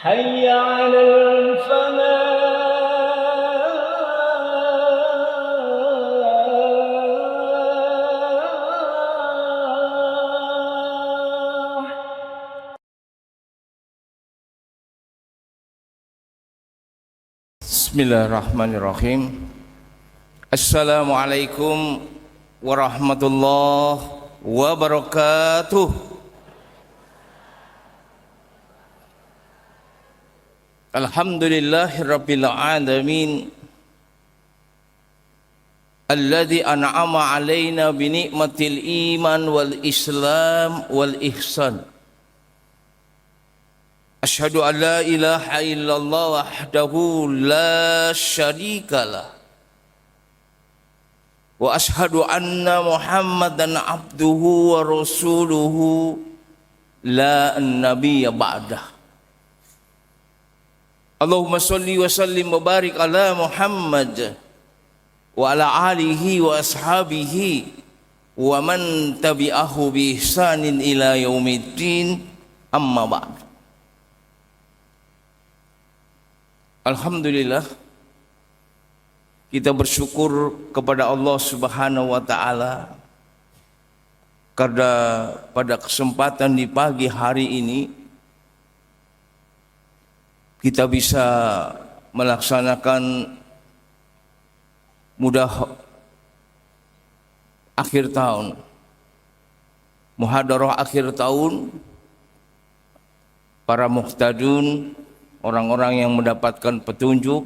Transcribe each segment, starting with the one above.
حي على الفلاح. Bismillahirrahmanirrahim. Assalamualaikum warahmatullahi wabarakatuh. Alhamdulillahirabbil alamin. Alladzi an'ama 'alaina bi ni'matil iman wal islam wal ihsan. Asyhadu an la ilaha illallah wahdahu la syarikalah. Wa asyhadu anna Muhammadan abduhu wa rasuluhu la nabiyya ba'dah. Allahumma sholli wa sallim wa barik ala Muhammad wa ala alihi wa ashabihi wa man tabi'ahu bi ihsanin ila yaumiddin, amma ba'd. Alhamdulillah, kita bersyukur kepada Allah Subhanahu wa taala karena pada kesempatan di pagi hari ini kita bisa melaksanakan mudah akhir tahun, muhadarah akhir tahun, para muhtadun, orang-orang yang mendapatkan petunjuk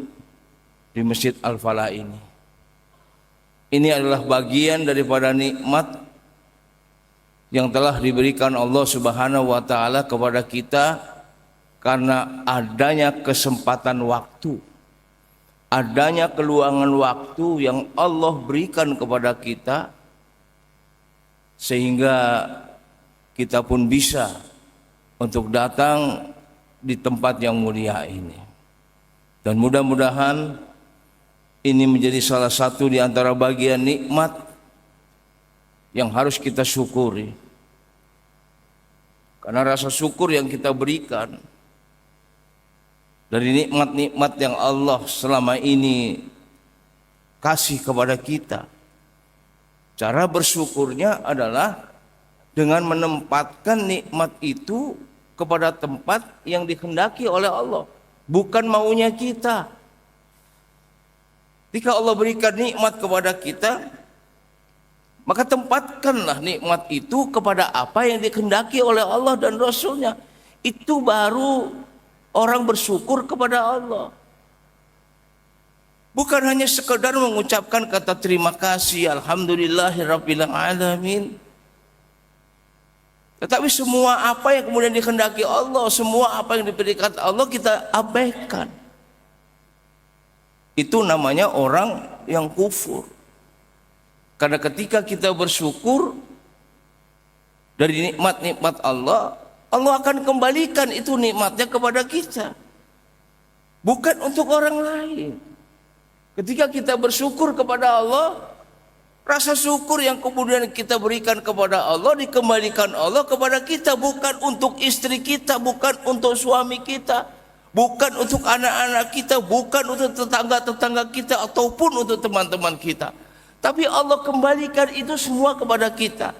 di Masjid Al-Falah ini. Ini adalah bagian daripada nikmat yang telah diberikan Allah Subhanahu wa taala kepada kita karena adanya kesempatan waktu, adanya keluangan waktu yang Allah berikan kepada kita sehingga kita pun bisa untuk datang di tempat yang mulia ini. Dan mudah-mudahan ini menjadi salah satu di antara bagian nikmat yang harus kita syukuri. Karena rasa syukur yang kita berikan dari nikmat-nikmat yang Allah selama ini kasih kepada kita, cara bersyukurnya adalah dengan menempatkan nikmat itu kepada tempat yang dikehendaki oleh Allah, bukan maunya kita. Jika Allah berikan nikmat kepada kita, maka tempatkanlah nikmat itu kepada apa yang dikehendaki oleh Allah dan Rasulnya. Itu baru orang bersyukur kepada Allah. Bukan hanya sekedar mengucapkan kata terima kasih, alhamdulillahirabbil alamin. Tetapi semua apa yang kemudian dikehendaki Allah, semua apa yang diberikan Allah kita abaikan. Itu namanya orang yang kufur. Karena ketika kita bersyukur dari nikmat-nikmat Allah, Allah akan kembalikan itu nikmatnya kepada kita, bukan untuk orang lain. Ketika kita bersyukur kepada Allah, rasa syukur yang kemudian kita berikan kepada Allah dikembalikan Allah kepada kita, bukan untuk istri kita, bukan untuk suami kita, bukan untuk anak-anak kita, bukan untuk tetangga-tetangga kita ataupun untuk teman-teman kita. Tapi Allah kembalikan itu semua kepada kita.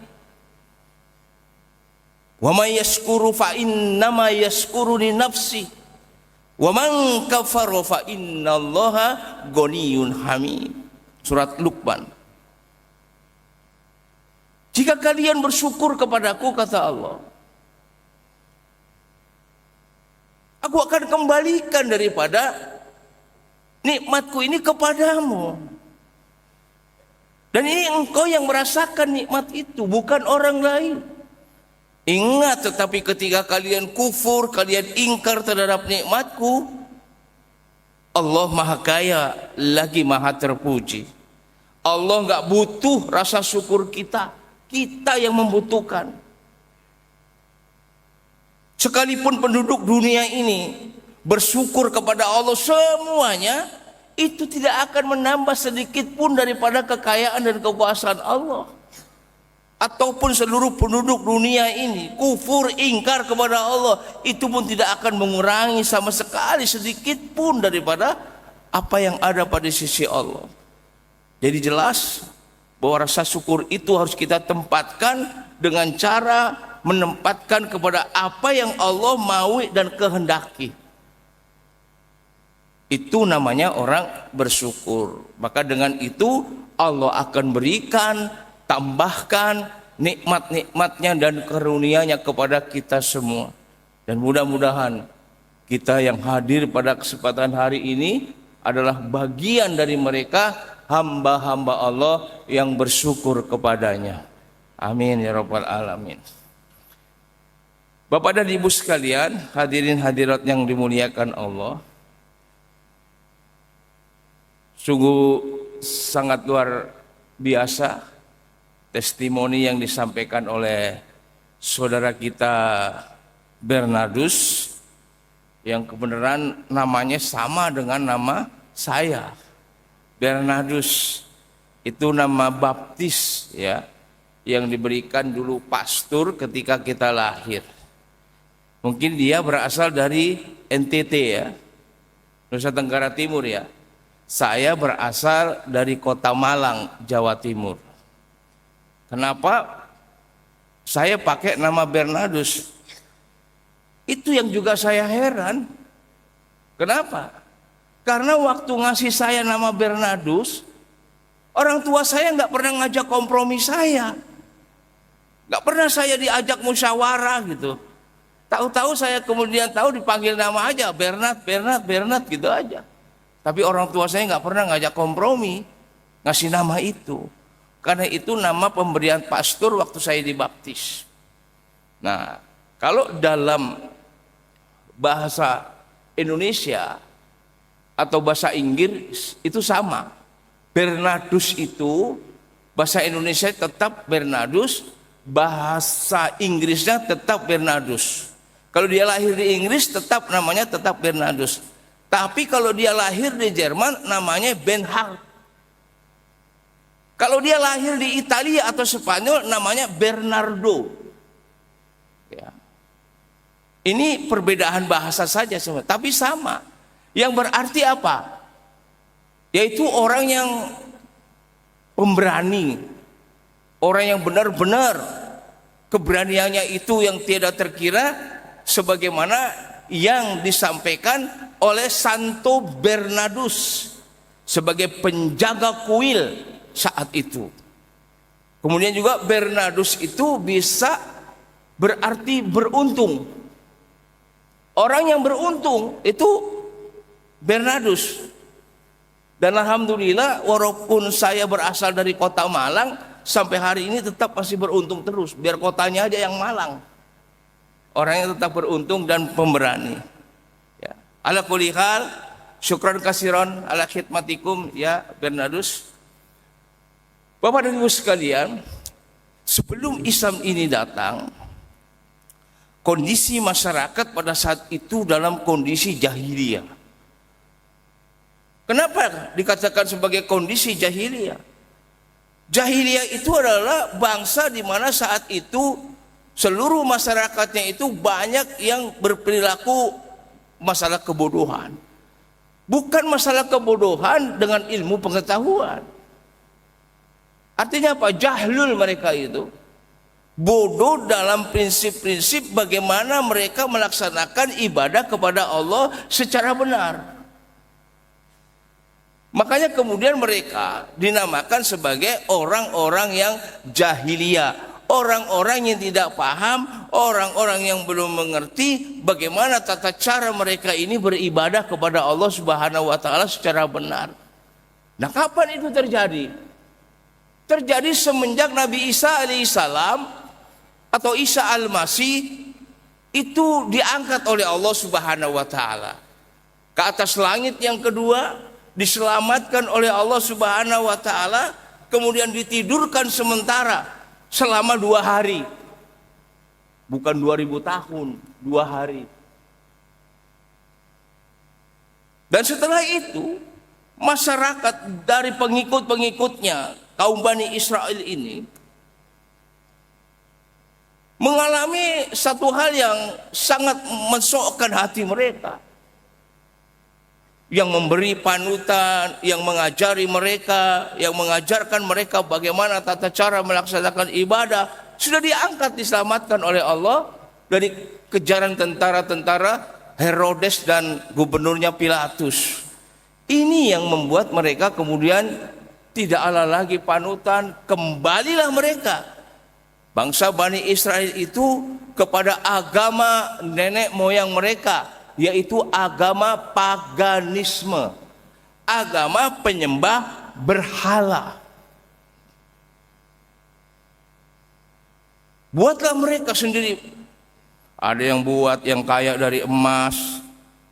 Wa may yashkuru fa innama yashkuru li nafsi wa man kafara fa innallaha ghaniyyun hamid. Surat Luqman. Jika kalian bersyukur kepadaku, kata Allah, aku akan kembalikan daripada nikmatku ini kepadamu. Dan ini engkau yang merasakan nikmat itu, bukan orang lain. Ingat, tetapi ketika kalian kufur, kalian ingkar terhadap nikmatku, Allah maha kaya lagi maha terpuji. Allah enggak butuh rasa syukur kita, kita yang membutuhkan. Sekalipun penduduk dunia ini bersyukur kepada Allah semuanya, itu tidak akan menambah sedikit pun daripada kekayaan dan kekuasaan Allah. ataupun seluruh penduduk dunia ini kufur, ingkar kepada Allah, itu pun tidak akan mengurangi sama sekali sedikit pun daripada apa yang ada pada sisi Allah. Jadi jelas bahwa rasa syukur itu harus kita tempatkan dengan cara menempatkan kepada apa yang Allah mau dan kehendaki. Itu namanya orang bersyukur. Maka dengan itu Allah akan berikan, tambahkan nikmat-nikmatnya dan karunia-Nya kepada kita semua. Dan mudah-mudahan kita yang hadir pada kesempatan hari ini adalah bagian dari mereka, hamba-hamba Allah yang bersyukur kepadanya. Amin ya rabbal alamin. Bapak dan Ibu sekalian, hadirin hadirat yang dimuliakan Allah, sungguh sangat luar biasa testimoni yang disampaikan oleh saudara kita Bernardus, yang kebenaran namanya sama dengan nama saya. Bernardus itu nama baptis ya, yang diberikan dulu pastor ketika kita lahir. Mungkin dia berasal dari NTT ya, Nusa Tenggara Timur ya. Saya berasal dari Kota Malang, Jawa Timur. Kenapa saya pakai nama Bernardus? Itu yang juga saya heran. Kenapa? Karena waktu ngasih saya nama Bernardus, orang tua saya nggak pernah ngajak kompromi saya. Nggak pernah saya diajak musyawarah gitu. Tahu-tahu saya kemudian tahu dipanggil nama aja, Bernard gitu aja. Tapi orang tua saya nggak pernah ngajak kompromi, ngasih nama itu. Karena itu nama pemberian pastor waktu saya dibaptis. Nah, kalau dalam bahasa Indonesia atau bahasa Inggris itu sama. Bernardus itu bahasa Indonesia tetap Bernardus, bahasa Inggrisnya tetap Bernardus. Kalau dia lahir di Inggris tetap namanya tetap Bernardus. Tapi kalau dia lahir di Jerman namanya Bernhard. Kalau dia lahir di Italia atau Spanyol namanya Bernardo. Ya. Ini perbedaan bahasa saja semua, tapi sama. Yang berarti apa? Yaitu orang yang pemberani, orang yang benar-benar keberaniannya itu yang tidak terkira, sebagaimana yang disampaikan oleh Santo Bernardus sebagai penjaga kuil saat itu. Kemudian juga Bernardus itu bisa berarti beruntung. Orang yang beruntung itu Bernardus. Dan alhamdulillah walaupun saya berasal dari Kota Malang, sampai hari ini tetap masih beruntung terus. Biar kotanya aja yang Malang. Orangnya tetap beruntung dan pemberani. Ya. Ala kulli hal, syukran kasiron ala khidmatikum ya Bernardus. Bapak dan Ibu sekalian, sebelum Islam ini datang, kondisi masyarakat pada saat itu dalam kondisi jahiliyah. Kenapa dikatakan sebagai kondisi jahiliyah? Jahiliyah itu adalah bangsa di mana saat itu seluruh masyarakatnya itu banyak yang berperilaku masalah kebodohan. Bukan masalah kebodohan dengan ilmu pengetahuan. Artinya apa? Jahlul mereka itu. Bodoh dalam prinsip-prinsip bagaimana mereka melaksanakan ibadah kepada Allah secara benar. Makanya kemudian mereka dinamakan sebagai orang-orang yang jahiliyah. Orang-orang yang tidak paham, orang-orang yang belum mengerti bagaimana tata cara mereka ini beribadah kepada Allah Subhanahu wa taala secara benar. Nah, kapan itu terjadi? Terjadi semenjak Nabi Isa alaihissalam atau Isa al-Masih itu diangkat oleh Allah Subhanahu wa taala ke atas langit yang kedua, diselamatkan oleh Allah Subhanahu wa taala, kemudian ditidurkan sementara selama 2 hari. Bukan 2000 tahun, 2 hari. Dan setelah itu masyarakat dari pengikut-pengikutnya kaum Bani Israel ini mengalami satu hal yang sangat mensokkan hati mereka, yang memberi panutan, yang mengajari mereka, yang mengajarkan mereka bagaimana tata cara melaksanakan ibadah, sudah diangkat, diselamatkan oleh Allah dari kejaran tentara-tentara Herodes dan gubernurnya Pilatus. Ini yang membuat mereka kemudian tidak ada lagi panutan. Kembalilah mereka, bangsa Bani Israel itu, kepada agama nenek moyang mereka, yaitu agama paganisme, agama penyembah berhala. Buatlah mereka sendiri. Ada yang buat yang kaya dari emas,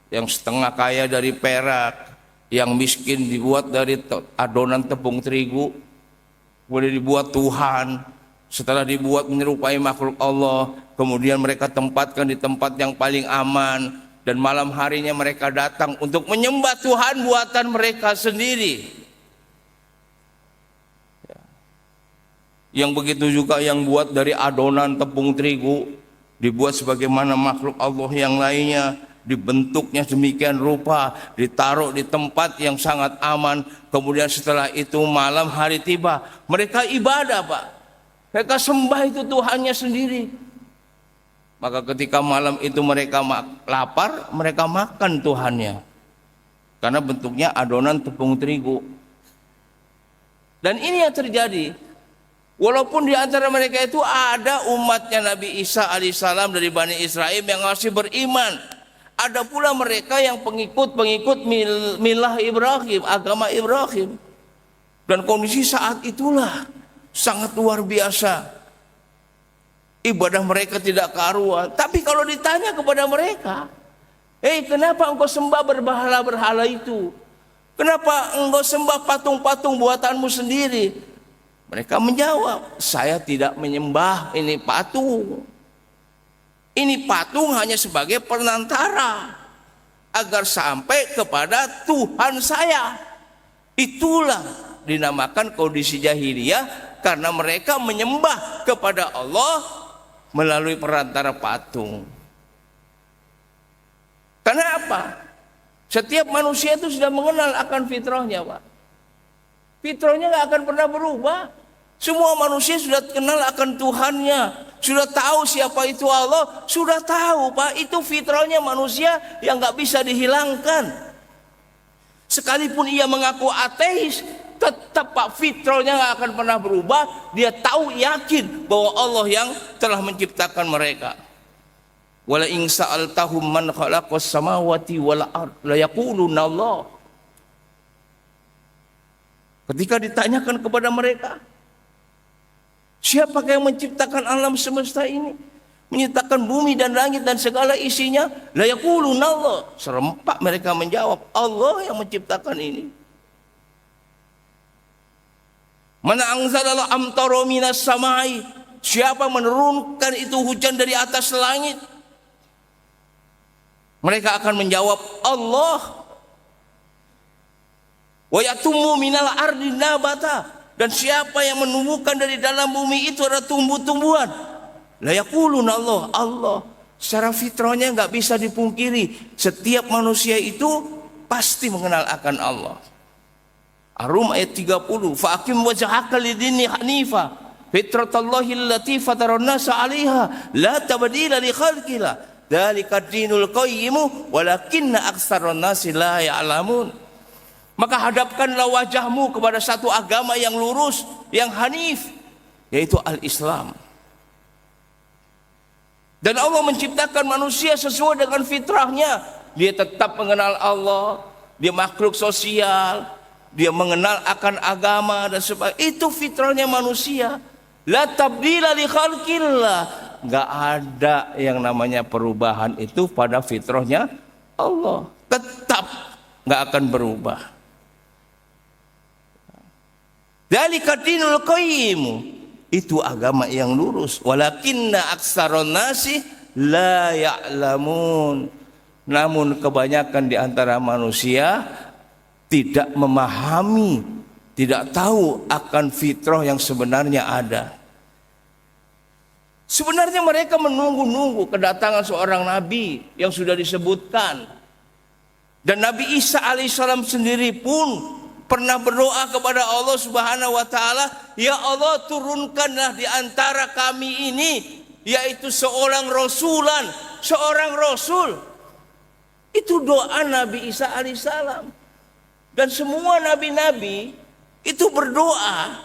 yang setengah kaya dari perak, yang miskin dibuat dari adonan tepung terigu, boleh dibuat Tuhan. Setelah dibuat menyerupai makhluk Allah, kemudian mereka tempatkan di tempat yang paling aman, dan malam harinya mereka datang untuk menyembah Tuhan buatan mereka sendiri. Yang begitu juga yang buat dari adonan tepung terigu, dibuat sebagaimana makhluk Allah yang lainnya, dibentuknya demikian rupa, ditaruh di tempat yang sangat aman. Kemudian setelah itu malam hari tiba, mereka ibadah, Pak. Mereka sembah itu Tuhannya sendiri. Maka ketika malam itu mereka lapar, mereka makan Tuhannya, karena bentuknya adonan tepung terigu. Dan ini yang terjadi. Walaupun di antara mereka itu ada umatnya Nabi Isa alaihissalam dari Bani Israel yang masih beriman, ada pula mereka yang pengikut-pengikut milah Ibrahim, agama Ibrahim. Dan kondisi saat itulah sangat luar biasa. Ibadah mereka tidak karuan. Tapi kalau ditanya kepada mereka, kenapa engkau sembah berhala-berhala itu? Kenapa engkau sembah patung-patung buatanmu sendiri? Mereka menjawab, saya tidak menyembah ini patung. Ini patung hanya sebagai perantara agar sampai kepada Tuhan saya. Itulah dinamakan kondisi jahiliyah, karena mereka menyembah kepada Allah melalui perantara patung. Karena apa? Setiap manusia itu sudah mengenal akan fitrahnya, Pak. Fitrahnya nggak akan pernah berubah. Semua manusia sudah kenal akan Tuhannya, sudah tahu siapa itu Allah, sudah tahu, Pak. Itu fitrahnya manusia yang nggak bisa dihilangkan. Sekalipun ia mengaku ateis, tetap, Pak, fitrahnya nggak akan pernah berubah. Dia tahu, yakin bahwa Allah yang telah menciptakan mereka. Wala in sa'altahum man khalaqas samawati wal ard la yaquluna Allah. Ketika ditanyakan kepada mereka, siapakah yang menciptakan alam semesta ini, menciptakan bumi dan langit dan segala isinya? La yaquluna Allah. Serempak mereka menjawab, Allah yang menciptakan ini. Mana anzalal amtara minas samai, siapa menurunkan itu hujan dari atas langit? Mereka akan menjawab, Allah. Wa yatummu minal ardi nabata, dan siapa yang menumbuhkan dari dalam bumi itu ada tumbuh-tumbuhan? La yaquluna Allah, Allah. Secara fitrahnya nggak bisa dipungkiri, setiap manusia itu pasti mengenal akan Allah. Ar-Rum ayat 30, fa aqim wajhaka lidini hanifa fitratallahi allati fataran nasa 'alaiha la tabdila li khalqillah dzalika dinul qayyimu walakinna aktsaran nasi la ya'lamun. Maka hadapkanlah wajahmu kepada satu agama yang lurus, yang hanif, yaitu al-Islam. Dan Allah menciptakan manusia sesuai dengan fitrahnya. Dia tetap mengenal Allah, dia makhluk sosial, dia mengenal akan agama dan sebagainya. Itu fitrahnya manusia. La tabdila li khalqillah. Enggak ada yang namanya perubahan itu pada fitrahnya Allah. Tetap enggak akan berubah. Dzalika dinul qayyim. Itu agama yang lurus. Walakinna aktsaron nasi la ya'lamun. Namun kebanyakan di antara manusia tidak memahami, tidak tahu akan fitrah yang sebenarnya ada. Sebenarnya mereka menunggu-nunggu kedatangan seorang nabi yang sudah disebutkan. Dan Nabi Isa alaihissalam sendiri pun pernah berdoa kepada Allah Subhanahu wa taala, "Ya Allah, turunkanlah di antara kami ini yaitu seorang rasul." Itu doa Nabi Isa alaihissalam. Dan semua nabi-nabi itu berdoa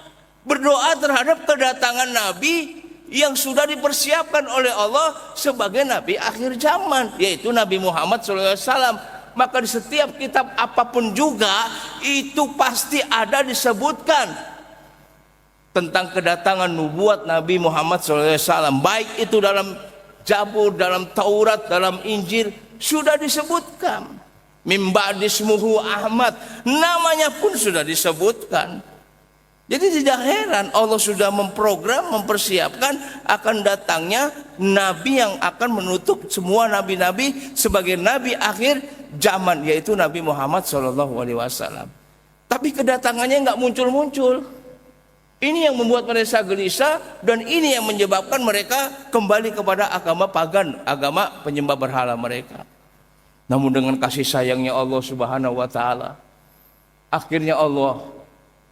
terhadap kedatangan nabi yang sudah dipersiapkan oleh Allah sebagai nabi akhir zaman, yaitu Nabi Muhammad SAW. Maka di setiap kitab apapun juga itu pasti ada disebutkan tentang kedatangan nubuat Nabi Muhammad SAW. Baik itu dalam Zabur, dalam Taurat, dalam Injil sudah disebutkan. Mim ba'di ismuhu Ahmad, namanya pun sudah disebutkan. Jadi tidak heran Allah sudah memprogram, mempersiapkan akan datangnya nabi yang akan menutup semua nabi-nabi sebagai nabi akhir zaman, yaitu Nabi Muhammad SAW. Tapi kedatangannya nggak muncul-muncul. Ini yang membuat mereka gelisah, dan ini yang menyebabkan mereka kembali kepada agama pagan, agama penyembah berhala mereka. Namun dengan kasih sayangnya Allah Subhanahu wa taala, akhirnya Allah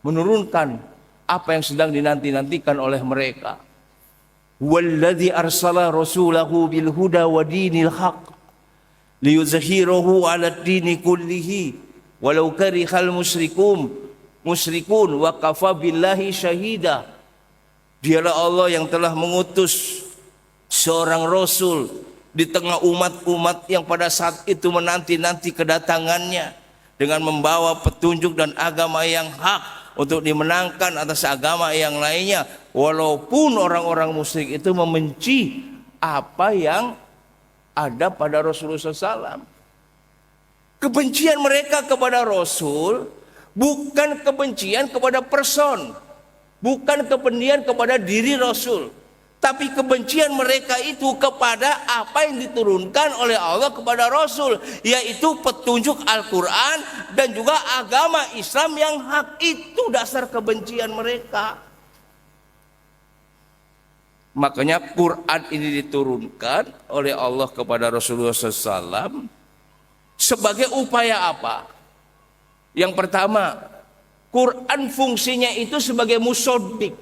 menurunkan apa yang sedang dinanti-nantikan oleh mereka. Walladzi arsala rasulahu bil huda wa dinil haq liyuzhirahu 'ala ad-dini kullihi walau karihal musyrikun wa kafa billahi syahida. Dialah Allah yang telah mengutus seorang rasul di tengah umat-umat yang pada saat itu menanti-nanti kedatangannya dengan membawa petunjuk dan agama yang hak untuk dimenangkan atas agama yang lainnya, walaupun orang-orang musyrik itu membenci apa yang ada pada Rasulullah SAW. Kebencian mereka kepada Rasul bukan kebencian kepada person, bukan kebencian kepada diri Rasul, tapi kebencian mereka itu kepada apa yang diturunkan oleh Allah kepada Rasul, yaitu petunjuk Al-Quran dan juga agama Islam yang hak. Itu dasar kebencian mereka. Makanya Quran ini diturunkan oleh Allah kepada Rasulullah SAW sebagai upaya apa? Yang pertama, Quran fungsinya itu sebagai musodik.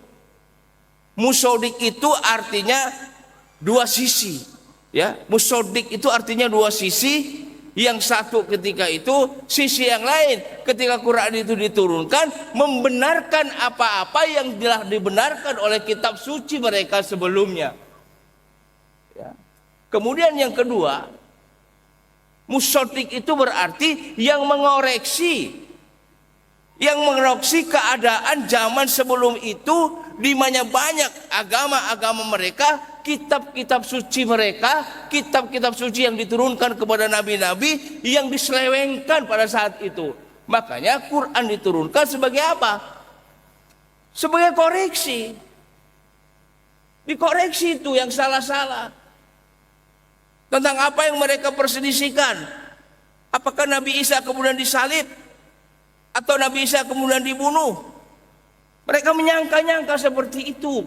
Musodik itu artinya dua sisi, ya. Musodik itu artinya dua sisi. Yang satu ketika itu, sisi yang lain ketika Quran itu diturunkan membenarkan apa-apa yang telah dibenarkan oleh kitab suci mereka sebelumnya, ya. Kemudian yang kedua, musodik itu berarti yang mengoreksi keadaan zaman sebelum itu, di mana banyak agama-agama mereka, kitab-kitab suci mereka, kitab-kitab suci yang diturunkan kepada nabi-nabi yang diselewengkan pada saat itu. Makanya Quran diturunkan sebagai apa? Sebagai koreksi. Dikoreksi itu yang salah-salah. Tentang apa yang mereka perselisihkan. Apakah Nabi Isa kemudian disalib? Atau Nabi Isa kemudian dibunuh? Mereka menyangka-nyangka seperti itu.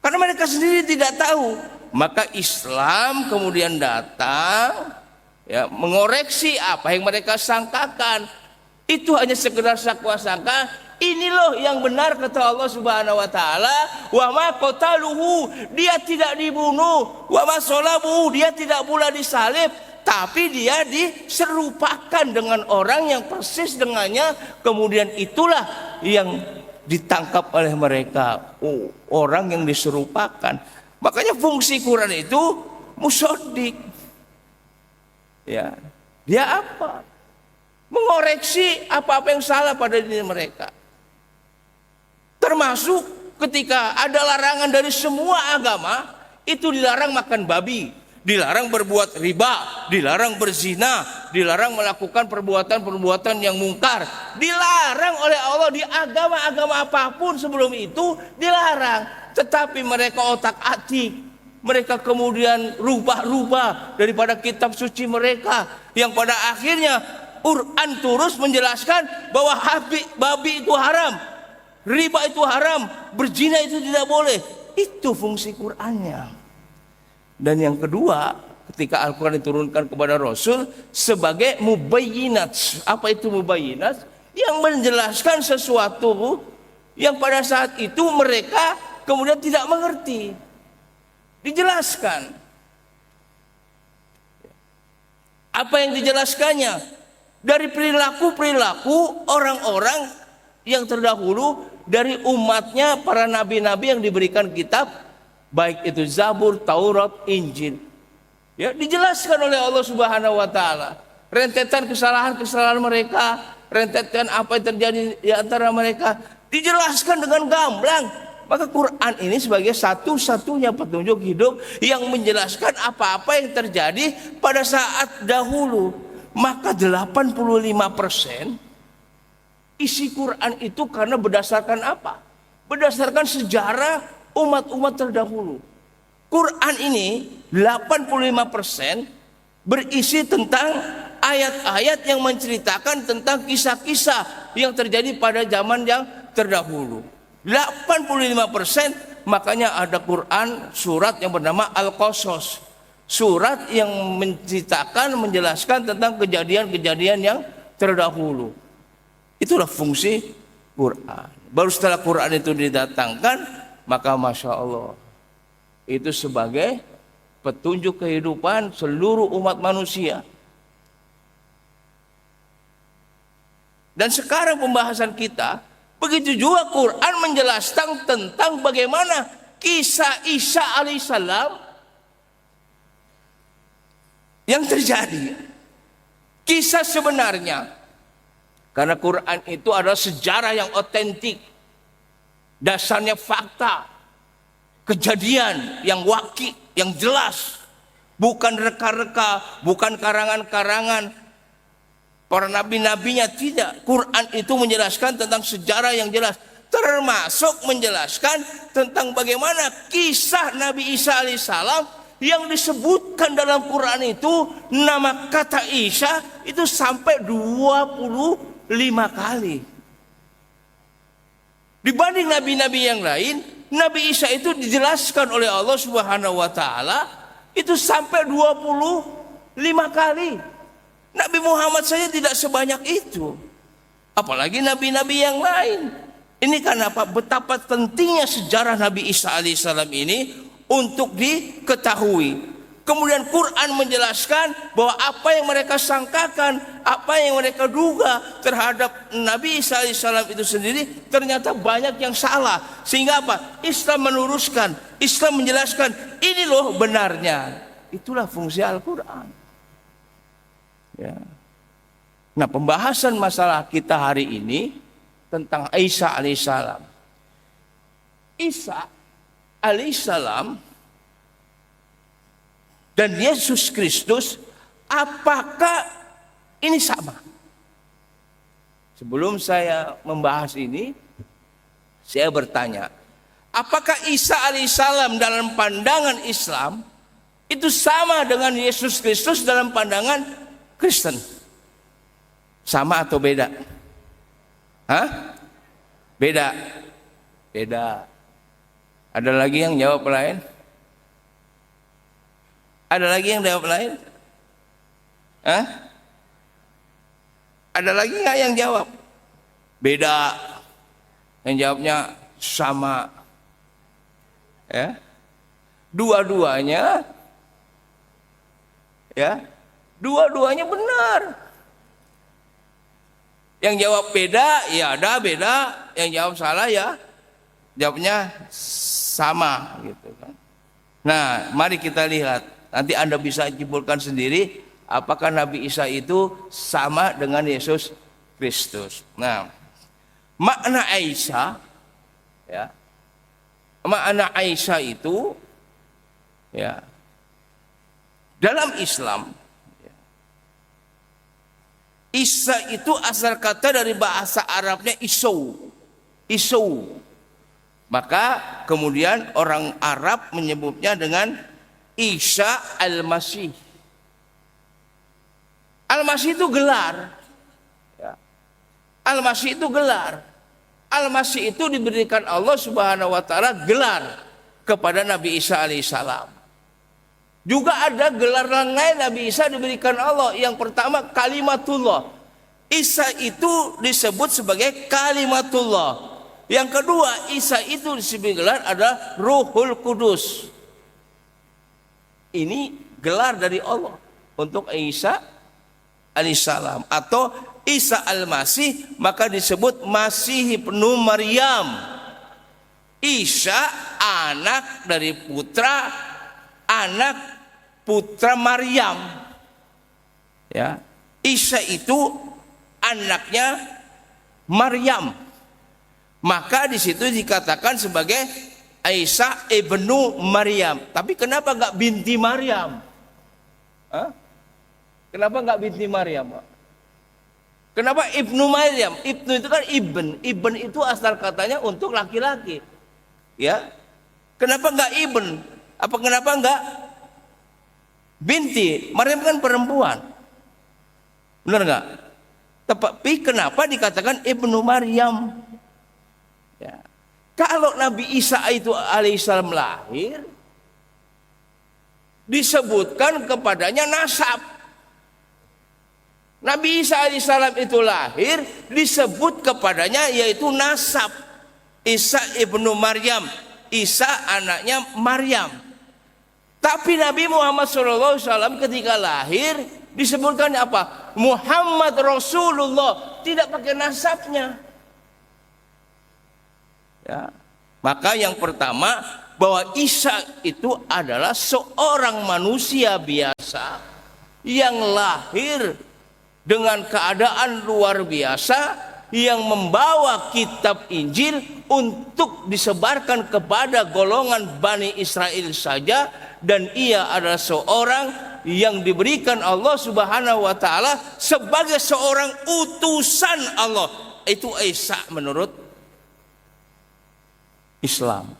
Karena mereka sendiri tidak tahu. Maka Islam kemudian datang, ya, mengoreksi apa yang mereka sangkakan. Itu hanya sekedar sangka-sangka. Ini loh yang benar kata Allah Subhanahu wa taala, wa ma qataluhu, dia tidak dibunuh, wa ma salabuhu, dia tidak pula disalib, tapi dia diserupakan dengan orang yang persis dengannya. Kemudian itulah yang ditangkap oleh mereka, orang yang diserupakan. Makanya fungsi Quran itu musodik, ya. Dia apa? Mengoreksi apa-apa yang salah pada diri mereka. Termasuk ketika ada larangan dari semua agama, itu dilarang makan babi, dilarang berbuat riba, dilarang berzina, dilarang melakukan perbuatan-perbuatan yang mungkar. Dilarang oleh Allah di agama-agama apapun sebelum itu dilarang. Tetapi mereka otak-atik, mereka kemudian rubah-rubah daripada kitab suci mereka, yang pada akhirnya Quran terus menjelaskan bahwa babi itu haram, riba itu haram, berzina itu tidak boleh. Itu fungsi Qur'annya. Dan yang kedua, ketika Al-Quran diturunkan kepada Rasul sebagai mubayyinat. Apa itu mubayyinat? Yang menjelaskan sesuatu yang pada saat itu mereka kemudian tidak mengerti. Dijelaskan. Apa yang dijelaskannya? Dari perilaku-perilaku orang-orang yang terdahulu dari umatnya, para nabi-nabi yang diberikan kitab, baik itu Zabur, Taurat, Injil. Ya, dijelaskan oleh Allah Subhanahu wa taala. Rentetan kesalahan-kesalahan mereka, rentetan apa yang terjadi di antara mereka dijelaskan dengan gamblang. Maka Quran ini sebagai satu-satunya petunjuk hidup yang menjelaskan apa-apa yang terjadi pada saat dahulu. Maka 85% isi Quran itu karena berdasarkan apa? Berdasarkan sejarah umat-umat terdahulu. Quran ini 85% berisi tentang ayat-ayat yang menceritakan tentang kisah-kisah yang terjadi pada zaman yang terdahulu. 85%, makanya ada Quran surat yang bernama Al-Qasas. Surat yang menceritakan, menjelaskan tentang kejadian-kejadian yang terdahulu. Itulah fungsi Quran. Baru setelah Quran itu didatangkan, maka Masya Allah, itu sebagai petunjuk kehidupan seluruh umat manusia. Dan sekarang pembahasan kita, begitu juga Quran menjelaskan tentang bagaimana kisah Isa alaihissalam yang terjadi, kisah sebenarnya. Karena Quran itu adalah sejarah yang otentik, dasarnya fakta, kejadian yang waki, yang jelas, bukan reka-reka, bukan karangan-karangan para nabi-nabinya. Tidak, Quran itu menjelaskan tentang sejarah yang jelas, termasuk menjelaskan tentang bagaimana kisah Nabi Isa alaihissalam yang disebutkan dalam Quran itu. Nama kata Isa itu sampai 25 kali. Dibanding nabi-nabi yang lain, Nabi Isa itu dijelaskan oleh Allah Subhanahu wa taala itu sampai 25 kali. Nabi Muhammad saja tidak sebanyak itu, apalagi nabi-nabi yang lain. Ini karena apa? Betapa pentingnya sejarah Nabi Isa alaihissalam ini untuk diketahui. Kemudian Quran menjelaskan bahwa apa yang mereka sangkakan, apa yang mereka duga terhadap Nabi Isa alaihissalam itu sendiri ternyata banyak yang salah. Sehingga apa? Islam meluruskan, Islam menjelaskan, ini loh benarnya. Itulah fungsi Al-Quran. Ya. Nah, pembahasan masalah kita hari ini tentang Isa alaihissalam. Isa alaihissalam dan Yesus Kristus, apakah ini sama? Sebelum saya membahas ini, saya bertanya, apakah Isa alaihissalam dalam pandangan Islam itu sama dengan Yesus Kristus dalam pandangan Kristen? Sama atau beda? Hah? Beda. Beda. Ada lagi yang jawab lain? Ada lagi yang jawab lain? Hah? Ada lagi nggak yang jawab? Beda. Yang jawabnya sama. Ya. Dua-duanya, ya, dua-duanya benar. Yang jawab beda, ya ada beda. Yang jawab salah, ya jawabnya sama, gitu kan. Nah, mari kita lihat. Nanti Anda bisa simpulkan sendiri apakah Nabi Isa itu sama dengan Yesus Kristus. Nah, makna Isa, ya, makna Isa itu, ya, dalam Islam, ya, Isa itu asal kata dari bahasa Arabnya isou, isou. Maka kemudian orang Arab menyebutnya dengan Isa Al-Masih. Al-Masih itu gelar. Ya. Al-Masih itu gelar. Al-Masih itu diberikan Allah Subhanahu wa taala gelar. kepada Nabi Isa alaihissalam. Juga ada gelar lain Nabi Isa diberikan Allah. Yang pertama kalimatullah. Isa itu disebut sebagai kalimatullah. Yang kedua, Isa itu disebut gelar adalah Ruhul Kudus. Ini gelar dari Allah untuk Isa alaihissalam atau Isa al-Masih, maka disebut Masih ibnu Maryam. Isa anak dari anak putra Maryam. Ya, Isa itu anaknya Maryam. Maka di situ dikatakan sebagai Isa ibnu Maryam. Tapi kenapa nggak binti Maryam? Hah? Kenapa nggak binti Maryam? Kenapa ibnu Maryam? Ibnu itu kan ibn. Ibn itu asal katanya untuk laki-laki. Ya. Kenapa nggak ibn? Kenapa nggak binti? Maryam kan perempuan. Benar nggak? Tapi kenapa dikatakan ibnu Maryam? Ya. Kalau Nabi Isa itu alaihissalam lahir, disebutkan kepadanya nasab. Nabi Isa alaihissalam itu lahir, disebut kepadanya yaitu nasab. Isa ibnu Maryam, Isa anaknya Maryam. Tapi Nabi Muhammad SAW ketika lahir disebutkan apa? Muhammad Rasulullah, tidak pakai nasabnya. Ya. Maka yang pertama bahwa Isa itu adalah seorang manusia biasa yang lahir dengan keadaan luar biasa, yang membawa kitab Injil untuk disebarkan kepada golongan Bani Israel saja, dan ia adalah seorang yang diberikan Allah Subhanahu wa taala sebagai seorang utusan Allah. Itu Isa menurut Islam.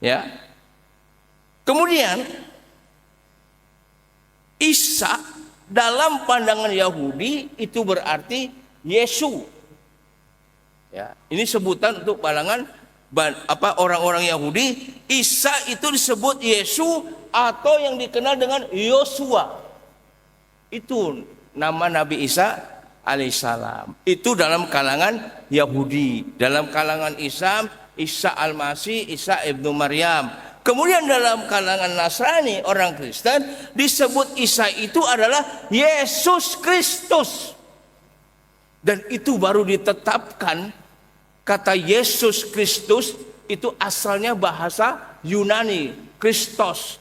Ya. Kemudian Isa dalam pandangan Yahudi itu berarti Yesus. Ya, ini sebutan untuk pandangan orang-orang Yahudi. Isa itu disebut Yesus atau yang dikenal dengan Yosua. Itu nama Nabi Isa alaihissalam. Itu dalam kalangan Yahudi. Dalam kalangan Islam, Isa al-Masih, Isa ibnu Maryam. Kemudian dalam kalangan Nasrani, orang Kristen, disebut Isa itu adalah Yesus Kristus. Dan itu baru ditetapkan, kata Yesus Kristus itu asalnya bahasa Yunani, Kristos.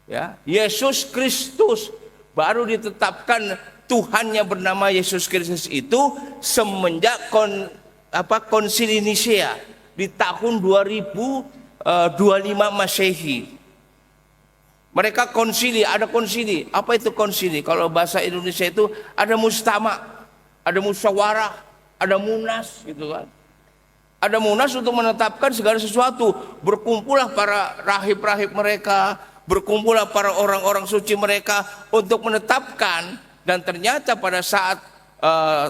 Ya, Yesus Kristus baru ditetapkan Tuhannya bernama Yesus Kristus itu semenjak Konsili Nisea di tahun 2025 Masehi. Mereka konsili, ada konsili. Apa itu konsili? Kalau bahasa Indonesia itu ada mustama, ada musyawarah, ada munas gitu kan. Ada munas untuk menetapkan segala sesuatu. Berkumpullah para rahib-rahib mereka, berkumpullah para orang-orang suci mereka untuk menetapkan. Dan ternyata pada saat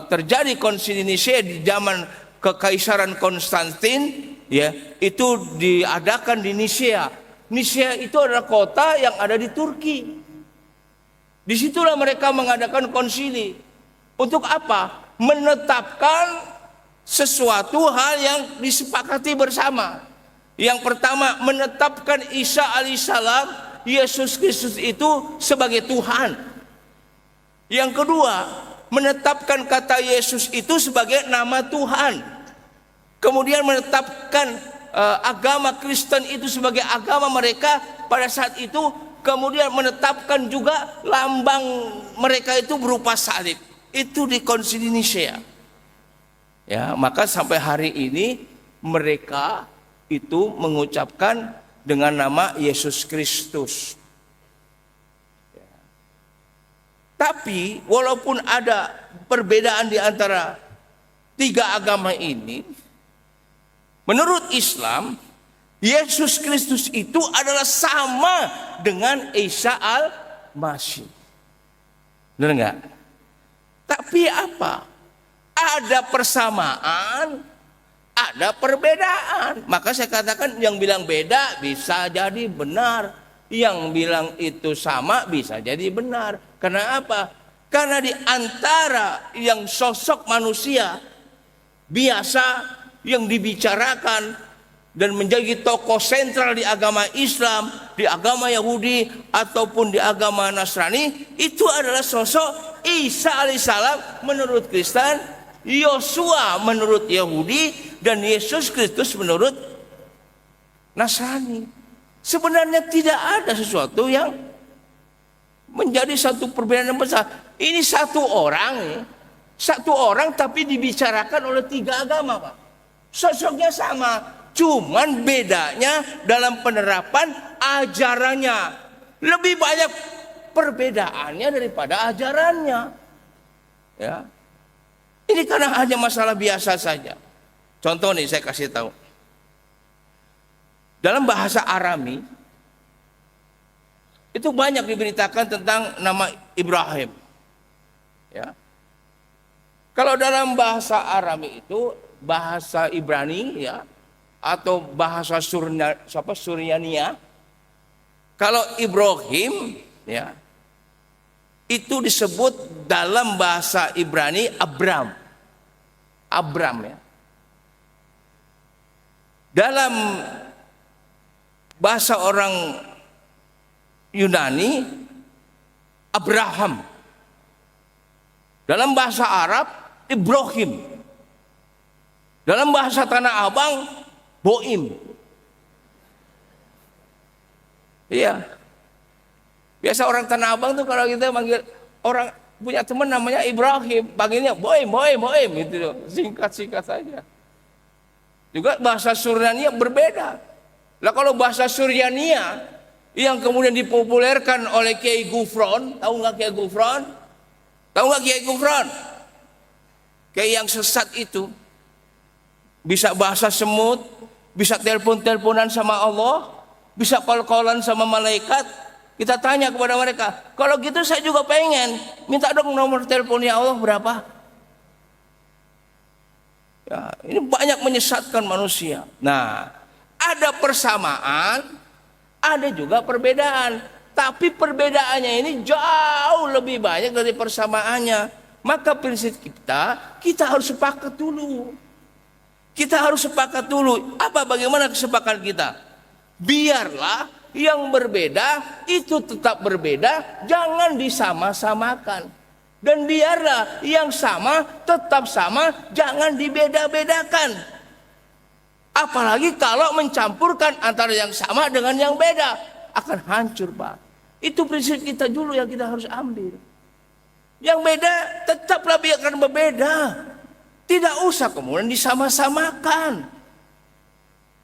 terjadi Konsili Nisea di zaman Kekaisaran Konstantin, ya, itu diadakan di Nisea. Nisea itu adalah kota yang ada di Turki. Disitulah mereka mengadakan konsili. Untuk apa? Menetapkan sesuatu hal yang disepakati bersama. Yang pertama, menetapkan Isa alaihissalam, Yesus Kristus itu sebagai Tuhan. Yang kedua, menetapkan kata Yesus itu sebagai nama Tuhan. Kemudian menetapkan agama Kristen itu sebagai agama mereka pada saat itu. Kemudian menetapkan juga lambang mereka itu berupa salib. Itu di Konsili Nisea. Ya, maka sampai hari ini mereka itu mengucapkan dengan nama Yesus Kristus. Tapi walaupun ada perbedaan di antara tiga agama ini, menurut Islam, Yesus Kristus itu adalah sama dengan Isa al-Masih. Benar enggak? Tapi apa? Ada persamaan, ada perbedaan. Maka saya katakan yang bilang beda bisa jadi benar, yang bilang itu sama bisa jadi benar. Karena apa? Karena di antara yang sosok manusia biasa yang dibicarakan dan menjadi tokoh sentral di agama Islam, di agama Yahudi ataupun di agama Nasrani, itu adalah sosok Isa alaihissalam menurut Kristen, Yosua menurut Yahudi, dan Yesus Kristus menurut Nasrani. Sebenarnya tidak ada sesuatu yang menjadi satu perbedaan yang besar. Ini satu orang tapi dibicarakan oleh tiga agama, Pak. Sosoknya sama, cuman bedanya dalam penerapan ajarannya. Lebih banyak perbedaannya daripada ajarannya. Ya. Ini karena hanya masalah biasa saja. Contoh nih saya kasih tahu. Dalam bahasa Arami itu banyak diberitakan tentang nama Ibrahim. Ya. Kalau dalam bahasa Arami itu bahasa Ibrani ya atau bahasa Suryania. Kalau Ibrahim ya itu disebut dalam bahasa Ibrani Abram. Abram ya. Dalam bahasa orang Yunani Abraham. Dalam bahasa Arab Ibrahim. Dalam bahasa Tanah Abang Boim. Iya. Biasa orang Tanah Abang tuh kalau kita manggil orang punya teman namanya Ibrahim, panggilnya Boim gitu, singkat-singkat saja. Juga bahasa Suryania berbeda. Lah kalau bahasa Suryania yang kemudian dipopulerkan oleh Kiai Gufron, tahu nggak Kiai Gufron? Tahu nggak Kiai Gufron? Kiai yang sesat itu, bisa bahasa semut, bisa telepon-teleponan sama Allah, bisa call-callan sama malaikat. Kita tanya kepada mereka, kalau gitu saya juga pengen, minta dong nomor teleponnya Allah berapa? Ya, ini banyak menyesatkan manusia. Nah, ada persamaan, ada juga perbedaan. Tapi perbedaannya ini jauh lebih banyak dari persamaannya. Maka prinsip kita harus sepakat dulu. Kita harus sepakat dulu. Bagaimana kesepakatan kita? Biarlah yang berbeda itu tetap berbeda, jangan disama-samakan. Dan biarlah yang sama tetap sama, jangan dibeda-bedakan. Apalagi kalau mencampurkan antara yang sama dengan yang beda, akan hancur, Pak. Itu prinsip kita dulu yang kita harus ambil. Yang beda tetaplah biarkan berbeda. Tidak usah kemudian disama-samakan.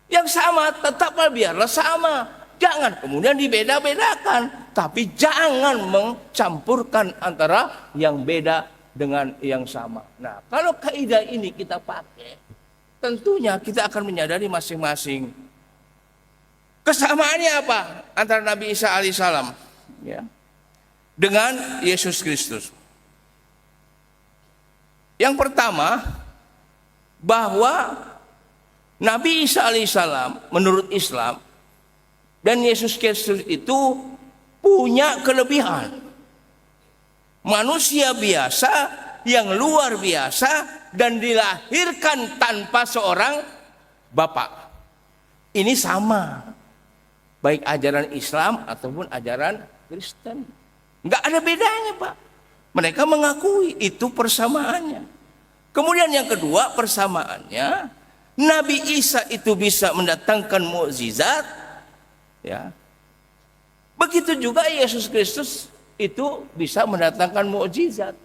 Yang sama tetaplah biarlah sama. Jangan kemudian dibeda-bedakan. Tapi jangan mencampurkan antara yang beda dengan yang sama. Nah, kalau kaidah ini kita pakai, tentunya kita akan menyadari masing-masing. Kesamaannya apa antara Nabi Isa alaihissalam ya, dengan Yesus Kristus? Yang pertama, bahwa Nabi Isa alaihissalam menurut Islam dan Yesus Kristus itu punya kelebihan. Manusia biasa yang luar biasa dan dilahirkan tanpa seorang bapak. Ini sama, baik ajaran Islam ataupun ajaran Kristen. Enggak ada bedanya, Pak. Mereka mengakui itu persamaannya. Kemudian yang kedua persamaannya, Nabi Isa itu bisa mendatangkan mukjizat, ya. Begitu juga Yesus Kristus itu bisa mendatangkan mukjizat.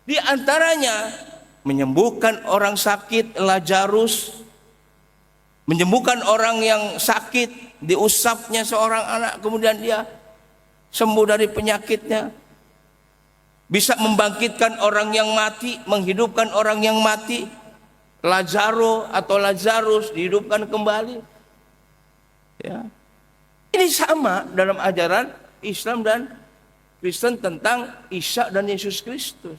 Di antaranya menyembuhkan orang sakit Lazarus, menyembuhkan orang yang sakit, diusapnya seorang anak kemudian dia sembuh dari penyakitnya. Bisa membangkitkan orang yang mati, menghidupkan orang yang mati. Lazarus dihidupkan kembali. Ya. Ini sama dalam ajaran Islam dan Kristen tentang Isa dan Yesus Kristus.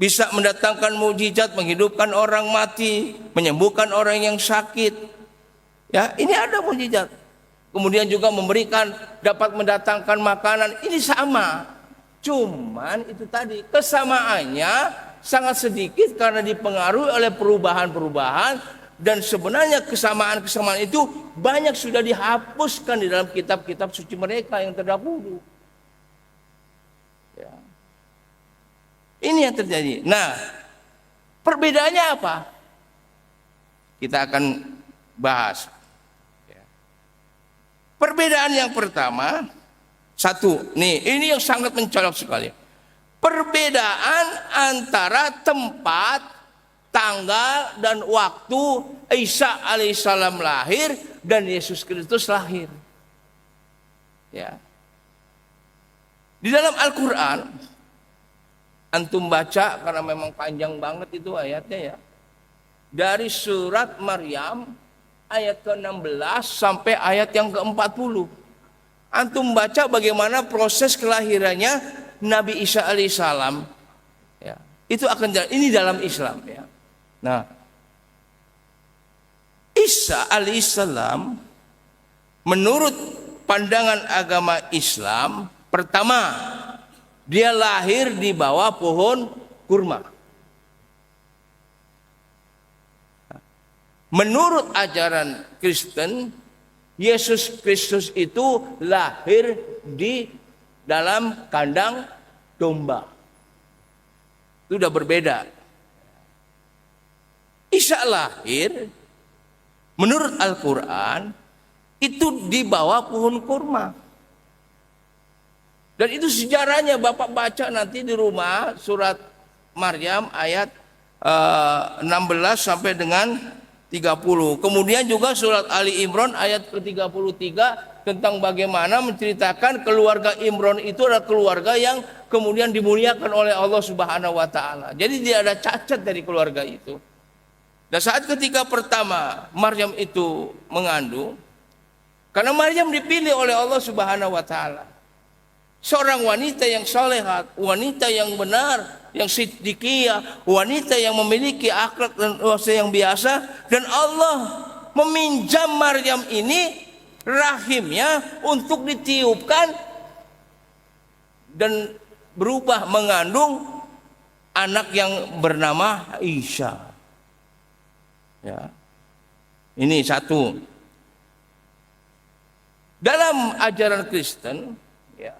bisa mendatangkan mukjizat, menghidupkan orang mati, menyembuhkan orang yang sakit. Ya, ini ada mukjizat. Kemudian juga memberikan, dapat mendatangkan makanan. Ini sama. Cuman itu tadi kesamaannya sangat sedikit karena dipengaruhi oleh perubahan-perubahan. Dan sebenarnya kesamaan-kesamaan itu banyak sudah dihapuskan di dalam kitab-kitab suci mereka yang terdahulu. Ya. Ini yang terjadi. Nah, perbedaannya apa? Kita akan bahas. Ya. Perbedaan yang pertama, satu, nih ini yang sangat mencolok sekali. Perbedaan antara tempat, tanggal dan waktu Isa alaihissalam lahir dan Yesus Kristus lahir. Ya. Di dalam Al-Quran, antum baca karena memang panjang banget itu ayatnya ya. Dari surat Maryam ayat ke-16 sampai ayat yang ke-40. Antum baca bagaimana proses kelahirannya Nabi Isa alaihissalam. Ya. Itu akan jalan. Ini dalam Islam ya. Nah, Isa alaihissalam menurut pandangan agama Islam, pertama dia lahir di bawah pohon kurma. Menurut ajaran Kristen, Yesus Kristus itu lahir di dalam kandang domba. Itu sudah berbeda. Isa lahir menurut Al-Quran itu di bawah pohon kurma. Dan itu sejarahnya Bapak baca nanti di rumah surat Maryam ayat 16 sampai dengan 30. Kemudian juga surat Ali Imran ayat ke-33 tentang bagaimana menceritakan keluarga Imran itu adalah keluarga yang kemudian dimuliakan oleh Allah Subhanahu wa taala. Jadi tidak ada cacat dari keluarga itu. Dan saat ketika pertama Maryam itu mengandung, karena Maryam dipilih oleh Allah Subhanahu wa taala. Seorang wanita yang solehat, wanita yang benar, yang siddiqiyah, wanita yang memiliki akhlak dan usaha yang biasa, dan Allah meminjam Maryam ini rahimnya untuk ditiupkan dan berubah mengandung anak yang bernama Isa. Ya. Ini satu. Dalam ajaran Kristen ya,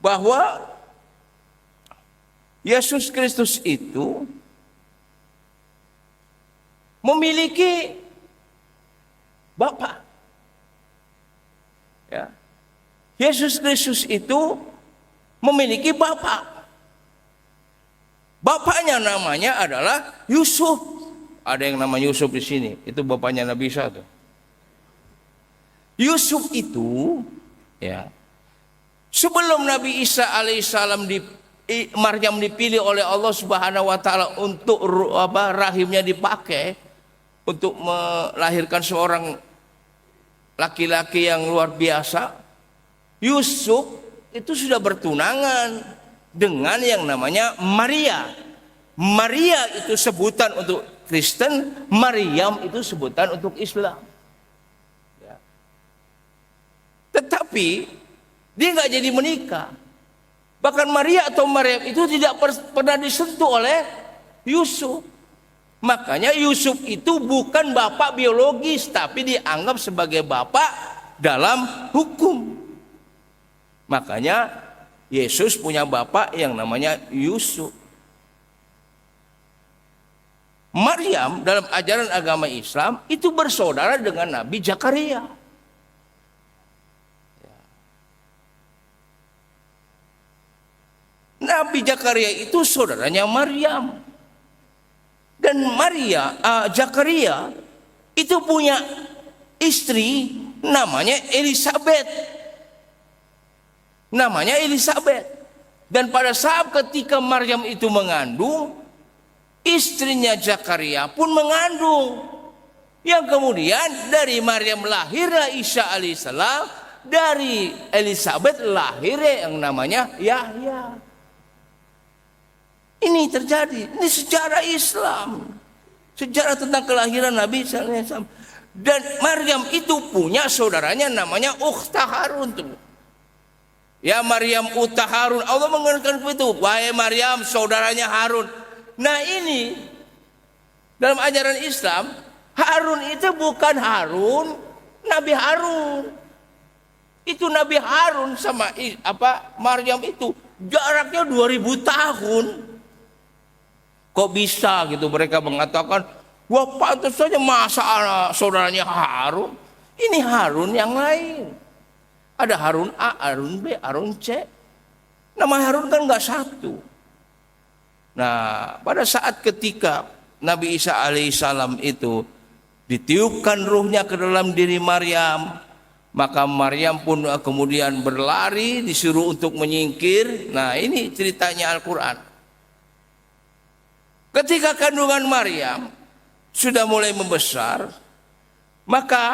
bahwa Yesus Kristus itu memiliki Bapa. Ya. Yesus Kristus itu memiliki Bapa. Bapaknya namanya adalah Yusuf. Ada yang nama Yusuf di sini, itu bapaknya Nabi Isa tuh. Yusuf itu, ya, sebelum Nabi Isa alaihissalam Maryam dipilih oleh Allah Subhanahu wa taala untuk rahimnya dipakai untuk melahirkan seorang laki-laki yang luar biasa. Yusuf itu sudah bertunangan dengan yang namanya Maria. Maria itu sebutan untuk Kristen, Maryam itu sebutan untuk Islam. Ya. Tetapi dia nggak jadi menikah. Bahkan Maria atau Maryam itu tidak pernah disentuh oleh Yusuf. Makanya Yusuf itu bukan bapak biologis, tapi dianggap sebagai bapak dalam hukum. Makanya Yesus punya bapak yang namanya Yusuf. Maryam dalam ajaran agama Islam itu bersaudara dengan Nabi Zakaria. Nabi Zakaria itu saudaranya Maryam. Dan Zakaria itu punya istri namanya Elizabeth. Dan pada saat ketika Maryam itu mengandung, istrinya Zakaria pun mengandung. Yang kemudian dari Maryam lahirlah Isa alaihissalam, dari Elizabeth lahir yang namanya Yahya. Ini terjadi, ini sejarah Islam, sejarah tentang kelahiran Nabi SAW. Dan Maryam itu punya saudaranya namanya Ukhta Harun tuh. Ya Maryam Ukhta Harun, Allah mengatakan begitu, wahai Maryam saudaranya Harun. Nah ini dalam ajaran Islam, Harun itu bukan Harun, Nabi Harun. Itu Nabi Harun sama Maryam itu jaraknya 2000 tahun. Kok bisa gitu mereka mengatakan, wah pantas saja masa saudaranya Harun. Ini Harun yang lain. Ada Harun A, Harun B, Harun C. Nama Harun kan nggak satu. Nah, pada saat ketika Nabi Isa alaihissalam itu ditiupkan ruhnya ke dalam diri Maryam, maka Maryam pun kemudian berlari, disuruh untuk menyingkir. Nah, ini ceritanya Al-Quran. Ketika kandungan Maryam sudah mulai membesar, maka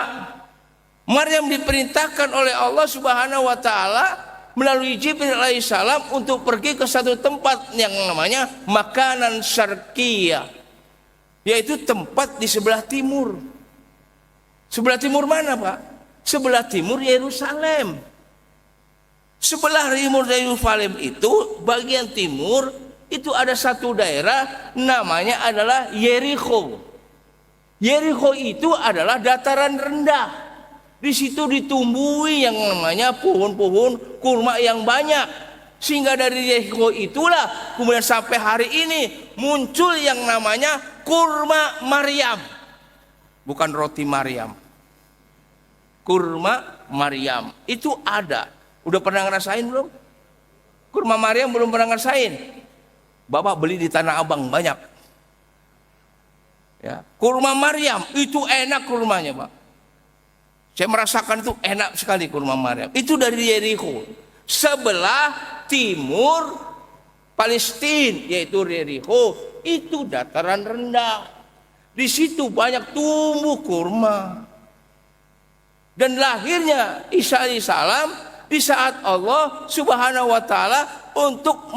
Maryam diperintahkan oleh Allah Subhanahu wa taala melalui Jibril alaihissalam untuk pergi ke satu tempat yang namanya Makanan Syarqiyah, yaitu tempat di sebelah timur. Sebelah timur mana, Pak? Sebelah timur Yerusalem. Sebelah timur Yerusalem itu, bagian timur itu ada satu daerah namanya adalah Yerikho. Yerikho itu adalah dataran rendah. Di situ ditumbuhi yang namanya pohon-pohon kurma yang banyak. Sehingga dari Yerikho itulah kemudian sampai hari ini muncul yang namanya kurma Maryam. Bukan roti Maryam. Kurma Maryam itu ada. Udah pernah ngerasain belum? Kurma Maryam belum pernah ngerasain. Bapak beli di Tanah Abang banyak. Ya, kurma Maryam itu enak kurmanya, Pak. Saya merasakan itu enak sekali kurma Maryam. Itu dari Yerikho, sebelah timur Palestina, yaitu Yerikho. Itu dataran rendah. Di situ banyak tumbuh kurma. Dan lahirnya Isa alaihissalam di saat Allah Subhanahu wa taala untuk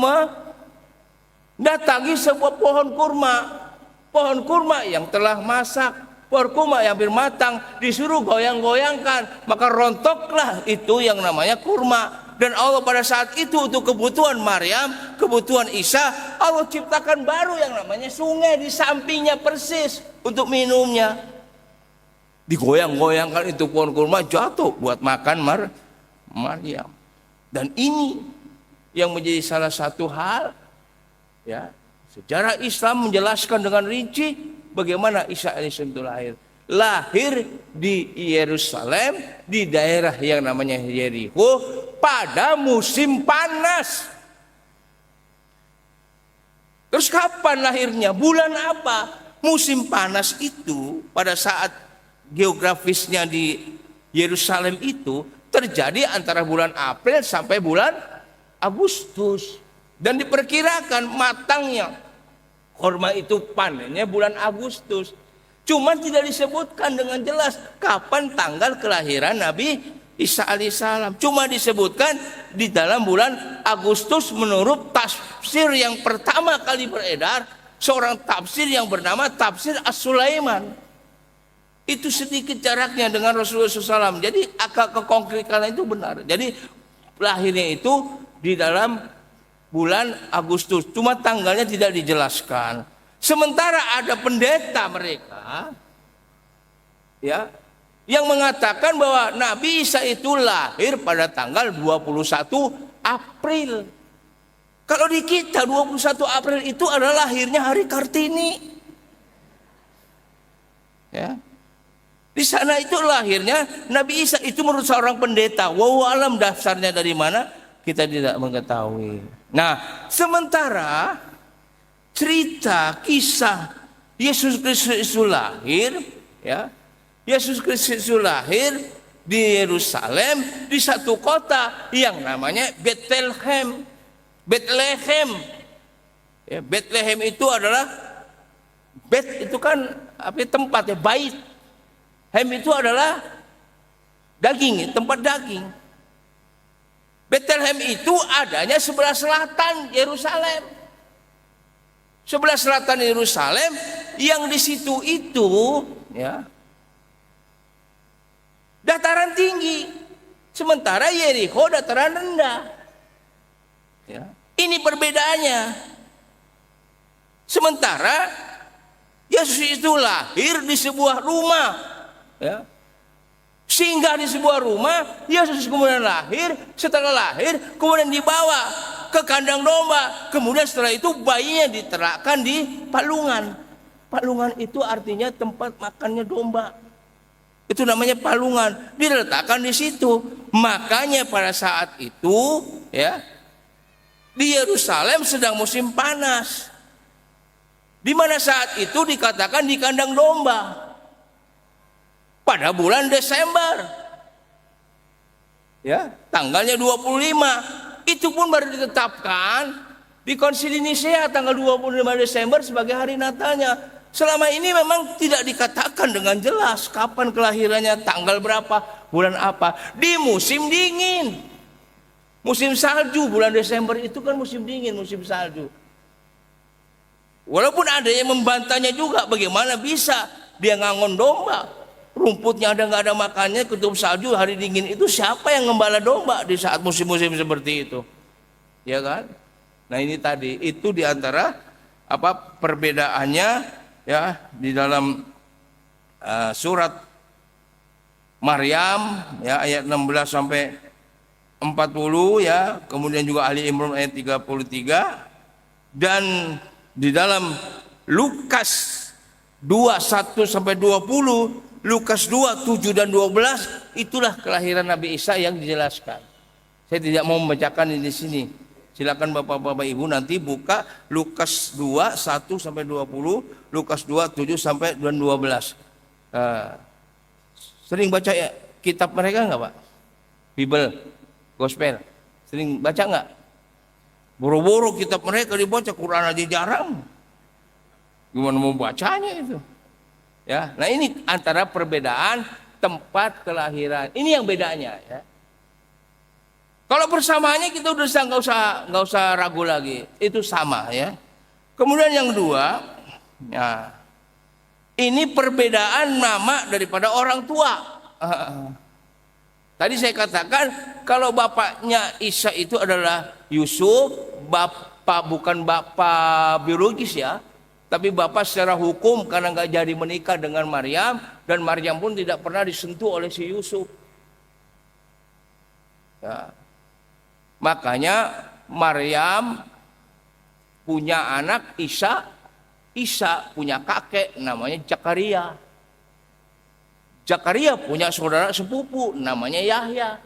mendatangi sebuah pohon kurma. Pohon kurma yang telah masak, pohon kurma yang hampir matang, disuruh goyang-goyangkan, maka rontoklah itu yang namanya kurma. Dan Allah pada saat itu untuk kebutuhan Maryam, kebutuhan Isa, Allah ciptakan baru yang namanya sungai di sampingnya persis untuk minumnya. Digoyang-goyangkan itu pohon kurma, jatuh buat makan Maryam. Dan ini yang menjadi salah satu hal, ya, sejarah Islam menjelaskan dengan rinci bagaimana Isa alaihissalam itu lahir. Lahir di Yerusalem, di daerah yang namanya Yerikho, pada musim panas. Terus kapan lahirnya? Bulan apa? Musim panas itu pada saat geografisnya di Yerusalem itu terjadi antara bulan April sampai bulan Agustus. Dan diperkirakan matangnya kurma itu panennya bulan Agustus. Cuma tidak disebutkan dengan jelas kapan tanggal kelahiran Nabi Isa alaihissalam. Cuma disebutkan di dalam bulan Agustus menurut tafsir yang pertama kali beredar, seorang tafsir yang bernama Tafsir As-Sulaiman. Itu sedikit jaraknya dengan Rasulullah SAW. Jadi akal kekonkretan itu benar. Jadi lahirnya itu di dalam bulan Agustus. Cuma tanggalnya tidak dijelaskan. Sementara ada pendeta mereka, ya, yang mengatakan bahwa Nabi Isa itu lahir pada tanggal 21 April. Kalau di kita 21 April itu adalah lahirnya hari Kartini. Ya. Di sana itu lahirnya Nabi Isa itu menurut seorang pendeta. Wallahu alam dasarnya dari mana kita tidak mengetahui. Nah, sementara cerita kisah Yesus Kristus itu lahir, ya. Yesus Kristus itu lahir di Yerusalem di satu kota yang namanya Bethlehem. Bethlehem. Ya, Bethlehem itu adalah itu kan tempat ya, bait. Hem itu adalah daging, tempat daging. Bethlehem itu adanya sebelah selatan Yerusalem. sebelah selatan Yerusalem yang di situ itu ya dataran tinggi, sementara Yeriko dataran rendah. Ya. Ini perbedaannya. Sementara Yesus itu lahir di sebuah rumah, ya. Singgah di sebuah rumah, Yesus kemudian lahir, setelah lahir kemudian dibawa ke kandang domba, kemudian setelah itu bayinya diterapkan di palungan. Palungan itu artinya tempat makannya domba. Itu namanya palungan, diletakkan di situ. Makanya pada saat itu, ya, di Yerusalem sedang musim panas. Di mana saat itu dikatakan di kandang domba. Pada bulan Desember. Ya, tanggalnya 25. Itu pun baru ditetapkan di Konsili Nisea tanggal 25 Desember sebagai hari Natalnya. Selama ini memang tidak dikatakan dengan jelas kapan kelahirannya, tanggal berapa, bulan apa. Di musim dingin. Musim salju, bulan Desember itu kan musim dingin, musim salju. Walaupun ada yang membantahnya juga, bagaimana bisa dia ngangon domba. Rumputnya ada nggak ada makannya, ketutup salju, hari dingin itu siapa yang ngembala domba di saat musim-musim seperti itu, ya kan? Nah ini tadi itu diantara apa perbedaannya ya di dalam surat Maryam ya ayat 16 sampai 40 ya, kemudian juga Ali Imran ayat 33 dan di dalam Lukas 2:1 sampai 20. Lukas 2, 7 dan 12 itulah kelahiran Nabi Isa yang dijelaskan. Saya tidak mau membacakan di sini. Silakan Bapak-bapak Ibu nanti buka Lukas 2, 1 sampai 20, Lukas 2, 7 sampai 12. Sering baca ya, kitab mereka enggak, Pak? Bible, Gospel. Sering baca enggak? Boro-boro kitab mereka dibaca, Quran aja jarang. Gimana mau bacanya itu? Ya, nah ini antara perbedaan tempat kelahiran. Ini yang bedanya ya. Kalau persamaannya kita udah nggak usah ragu lagi, itu sama ya. Kemudian yang kedua, ya, ini perbedaan nama daripada orang tua. Tadi saya katakan kalau bapaknya Isa itu adalah Yusuf, bapak bukan bapak biologis ya. Tapi bapak secara hukum karena nggak jadi menikah dengan Maryam dan Maryam pun tidak pernah disentuh oleh si Yusuf. Ya. Makanya Maryam punya anak Isa, Isa punya kakek namanya Zakaria. Zakaria punya saudara sepupu namanya Yahya.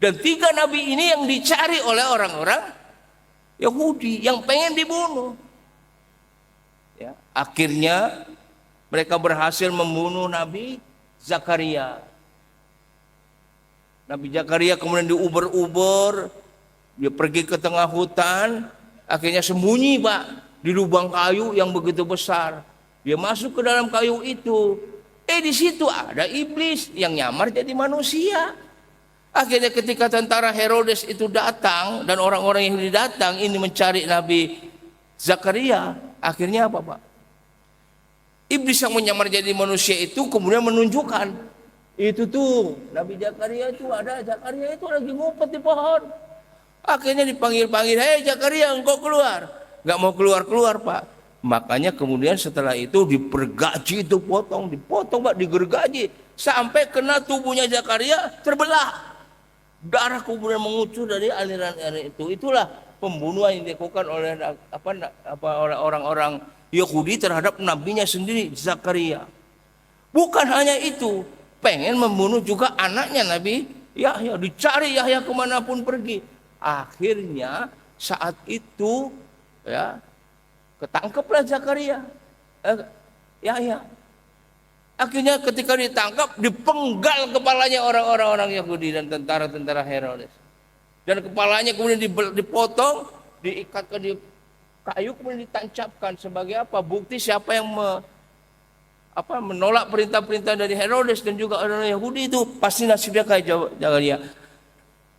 Dan 3 nabi ini yang dicari oleh orang-orang Yahudi yang pengen dibunuh. Ya, akhirnya mereka berhasil membunuh Nabi Zakaria. Nabi Zakaria kemudian diuber-uber, dia pergi ke tengah hutan, akhirnya sembunyi Pak di lubang kayu yang begitu besar. Dia masuk ke dalam kayu itu. Di situ ada iblis yang nyamar jadi manusia. Akhirnya ketika tentara Herodes itu datang dan orang-orang yang datang ini mencari Nabi Zakaria, akhirnya apa Pak? Iblis yang menyamar jadi manusia itu kemudian menunjukkan itu tuh Nabi Zakaria itu ada, Zakaria itu lagi ngumpet di pohon. Akhirnya dipanggil-panggil, hei Zakaria engkau keluar. Gak mau keluar-keluar Pak. Makanya kemudian setelah itu dipergaji itu dipotong Pak, digergaji sampai kena tubuhnya Zakaria terbelah. Darah kemudian mengucur dari aliran air itu. Itulah pembunuhan yang dilakukan oleh orang-orang Yahudi terhadap nabinya sendiri Zakaria. Bukan hanya itu, pengen membunuh juga anaknya Nabi Yahya, dicari Yahya kemanapun pergi. Akhirnya saat itu ya ketangkeplah Zakaria, Yahya. Akhirnya ketika ditangkap dipenggal kepalanya orang-orang Yahudi dan tentara-tentara Herodes. Dan kepalanya kemudian dipotong, diikatkan di kayu, kemudian ditancapkan sebagai apa? Bukti siapa yang menolak perintah-perintah dari Herodes dan juga orang Yahudi itu pasti nasibnya kayak Zakaria.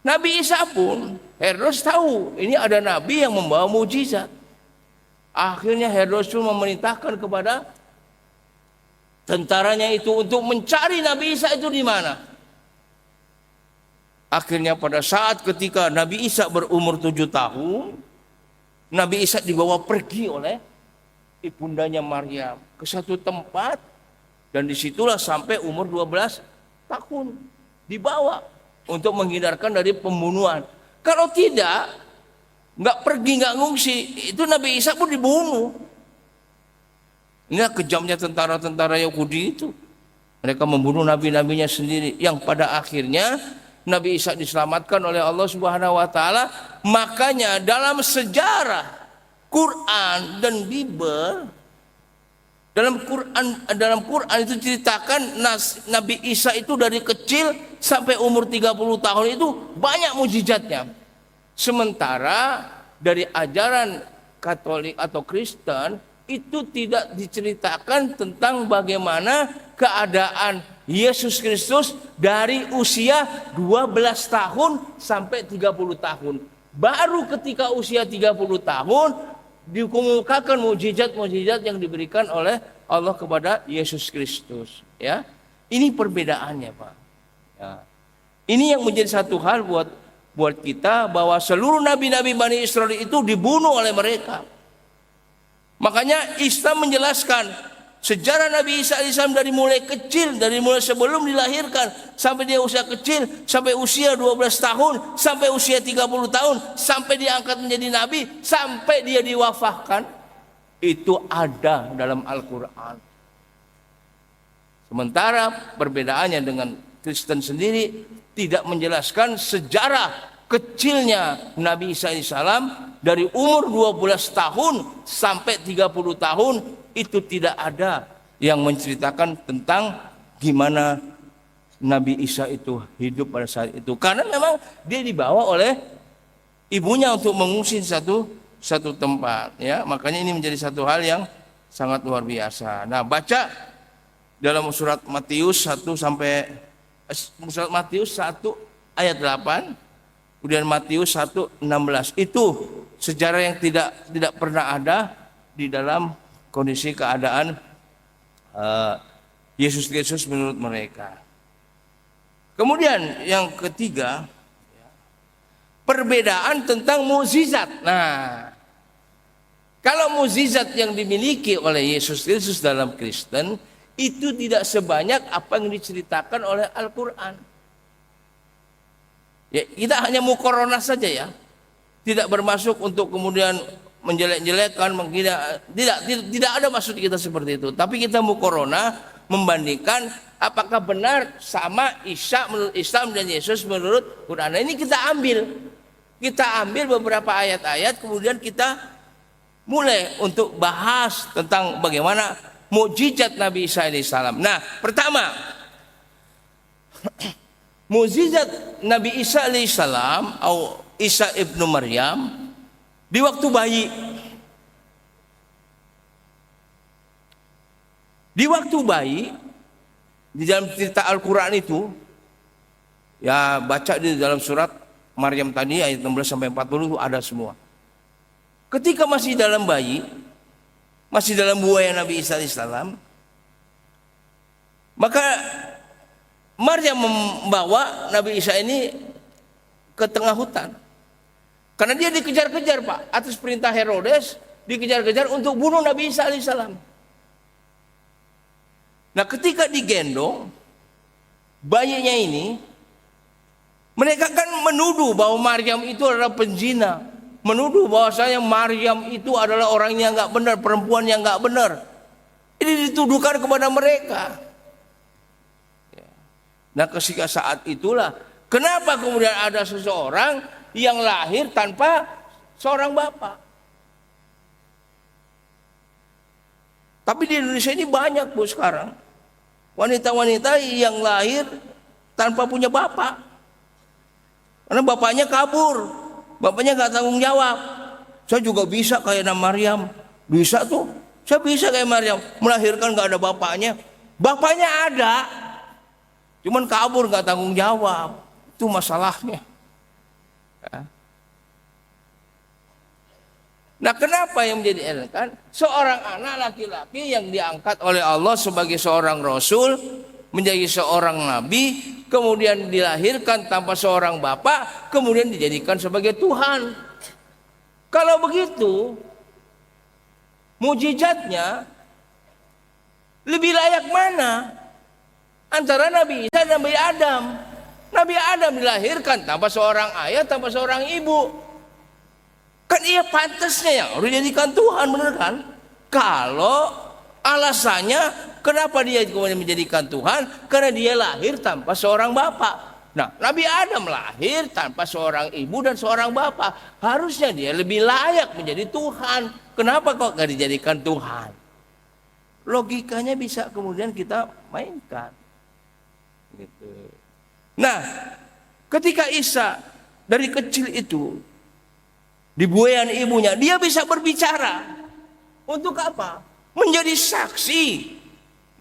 Nabi Isa pun Herodes tahu ini ada nabi yang membawa mujizat. Akhirnya Herodes pun memerintahkan kepada tentaranya itu untuk mencari Nabi Isa itu di mana. Akhirnya pada saat ketika Nabi Isa berumur 7 tahun, Nabi Isa dibawa pergi oleh ibundanya Maryam ke satu tempat, dan disitulah sampai umur 12 tahun dibawa untuk menghindarkan dari pembunuhan. Kalau tidak, nggak pergi, nggak ngungsi, itu Nabi Isa pun dibunuh. Inilah kejamnya tentara-tentara Yahudi itu. Mereka membunuh nabi-nabinya sendiri, yang pada akhirnya Nabi Isa diselamatkan oleh Allah Subhanahu wa taala. Makanya dalam sejarah Quran dan Bible, dalam Quran itu ceritakan Nabi Isa itu dari kecil sampai umur 30 tahun itu banyak mujizatnya. Sementara dari ajaran Katolik atau Kristen itu tidak diceritakan tentang bagaimana keadaan Yesus Kristus dari usia 12 tahun sampai 30 tahun. Baru ketika usia 30 tahun dikemukakan mujizat-mujizat yang diberikan oleh Allah kepada Yesus Kristus. Ya, ini perbedaannya, Pak. Ya. Ini yang menjadi satu hal buat kita, bahwa seluruh nabi-nabi Bani Israel itu dibunuh oleh mereka. Makanya Islam menjelaskan sejarah Nabi Isa AS dari mulai kecil, dari mulai sebelum dilahirkan sampai dia usia kecil, sampai usia 12 tahun, sampai usia 30 tahun, sampai diangkat menjadi nabi, sampai dia diwafatkan, itu ada dalam Al-Quran. Sementara perbedaannya dengan Kristen sendiri, tidak menjelaskan sejarah kecilnya Nabi Isa AS dari umur 12 tahun sampai 30 tahun, itu tidak ada yang menceritakan tentang gimana Nabi Isa itu hidup pada saat itu. Karena memang dia dibawa oleh ibunya untuk mengungsi satu tempat, ya. Makanya ini menjadi satu hal yang sangat luar biasa. Nah, baca dalam surat Matius 1 ayat 8, kemudian Matius 1:16. Itu sejarah yang tidak pernah ada di dalam kondisi keadaan Yesus Kristus menurut mereka. Kemudian yang ketiga, perbedaan tentang mukjizat. Nah, kalau mukjizat yang dimiliki oleh Yesus Kristus dalam Kristen itu tidak sebanyak apa yang diceritakan oleh Al-Quran. Ya, kita hanya mukorona saja, ya. Tidak bermaksud untuk kemudian menjelek-jelekkan, tidak ada maksud kita seperti itu. Tapi kita mukorona membandingkan apakah benar sama Isa menurut Islam dan Yesus menurut Quran. Nah, ini kita ambil beberapa ayat-ayat, kemudian kita mulai untuk bahas tentang bagaimana mukjizat Nabi Isa alaihissalam. Nah, pertama, mukjizat Nabi Isa alaihissalam atau Isa ibnu Maryam di waktu bayi. Di waktu bayi, di dalam cerita Al-Quran itu, ya baca di dalam surat Maryam tadi ayat 16 sampai 40 itu ada semua. Ketika masih dalam bayi, masih dalam buaya Nabi Isa alaihissalam, maka Maryam membawa Nabi Isa ini ke tengah hutan. Karena dia dikejar-kejar, Pak, atas perintah Herodes, dikejar-kejar untuk bunuh Nabi Isa alaihissalam. Nah, ketika digendong bayinya ini, mereka kan menuduh bahwa Maryam itu adalah penzina, menuduh bahwasanya Maryam itu adalah orang yang nggak benar, perempuan yang nggak benar. Ini dituduhkan kepada mereka. Nah, ketika saat itulah, kenapa kemudian ada seseorang yang lahir tanpa seorang bapak? Tapi di Indonesia ini banyak, Bu, sekarang wanita-wanita yang lahir tanpa punya bapak, karena bapaknya kabur, bapaknya nggak tanggung jawab. Saya juga bisa kayak Maryam, bisa tuh, saya bisa kayak Maryam, melahirkan nggak ada bapaknya. Bapaknya ada, cuman kabur, nggak tanggung jawab. Itu masalahnya. Nah, kenapa yang menjadi kan seorang anak laki-laki yang diangkat oleh Allah sebagai seorang rasul, menjadi seorang nabi, kemudian dilahirkan tanpa seorang bapak, kemudian dijadikan sebagai Tuhan. Kalau begitu, mujizatnya lebih layak mana antara Nabi Isa dan Nabi Adam? Nabi Adam dilahirkan tanpa seorang ayah, tanpa seorang ibu. Kan ia pantasnya yang harus dijadikan Tuhan, benar kan? Kalau alasannya kenapa dia kemudian menjadikan Tuhan? Karena dia lahir tanpa seorang bapak. Nah, Nabi Adam lahir tanpa seorang ibu dan seorang bapak. Harusnya dia lebih layak menjadi Tuhan. Kenapa kok gak dijadikan Tuhan? Logikanya bisa kemudian kita mainkan. Gitu. Nah, ketika Isa dari kecil itu dibuayan ibunya, dia bisa berbicara. Untuk apa? Menjadi saksi.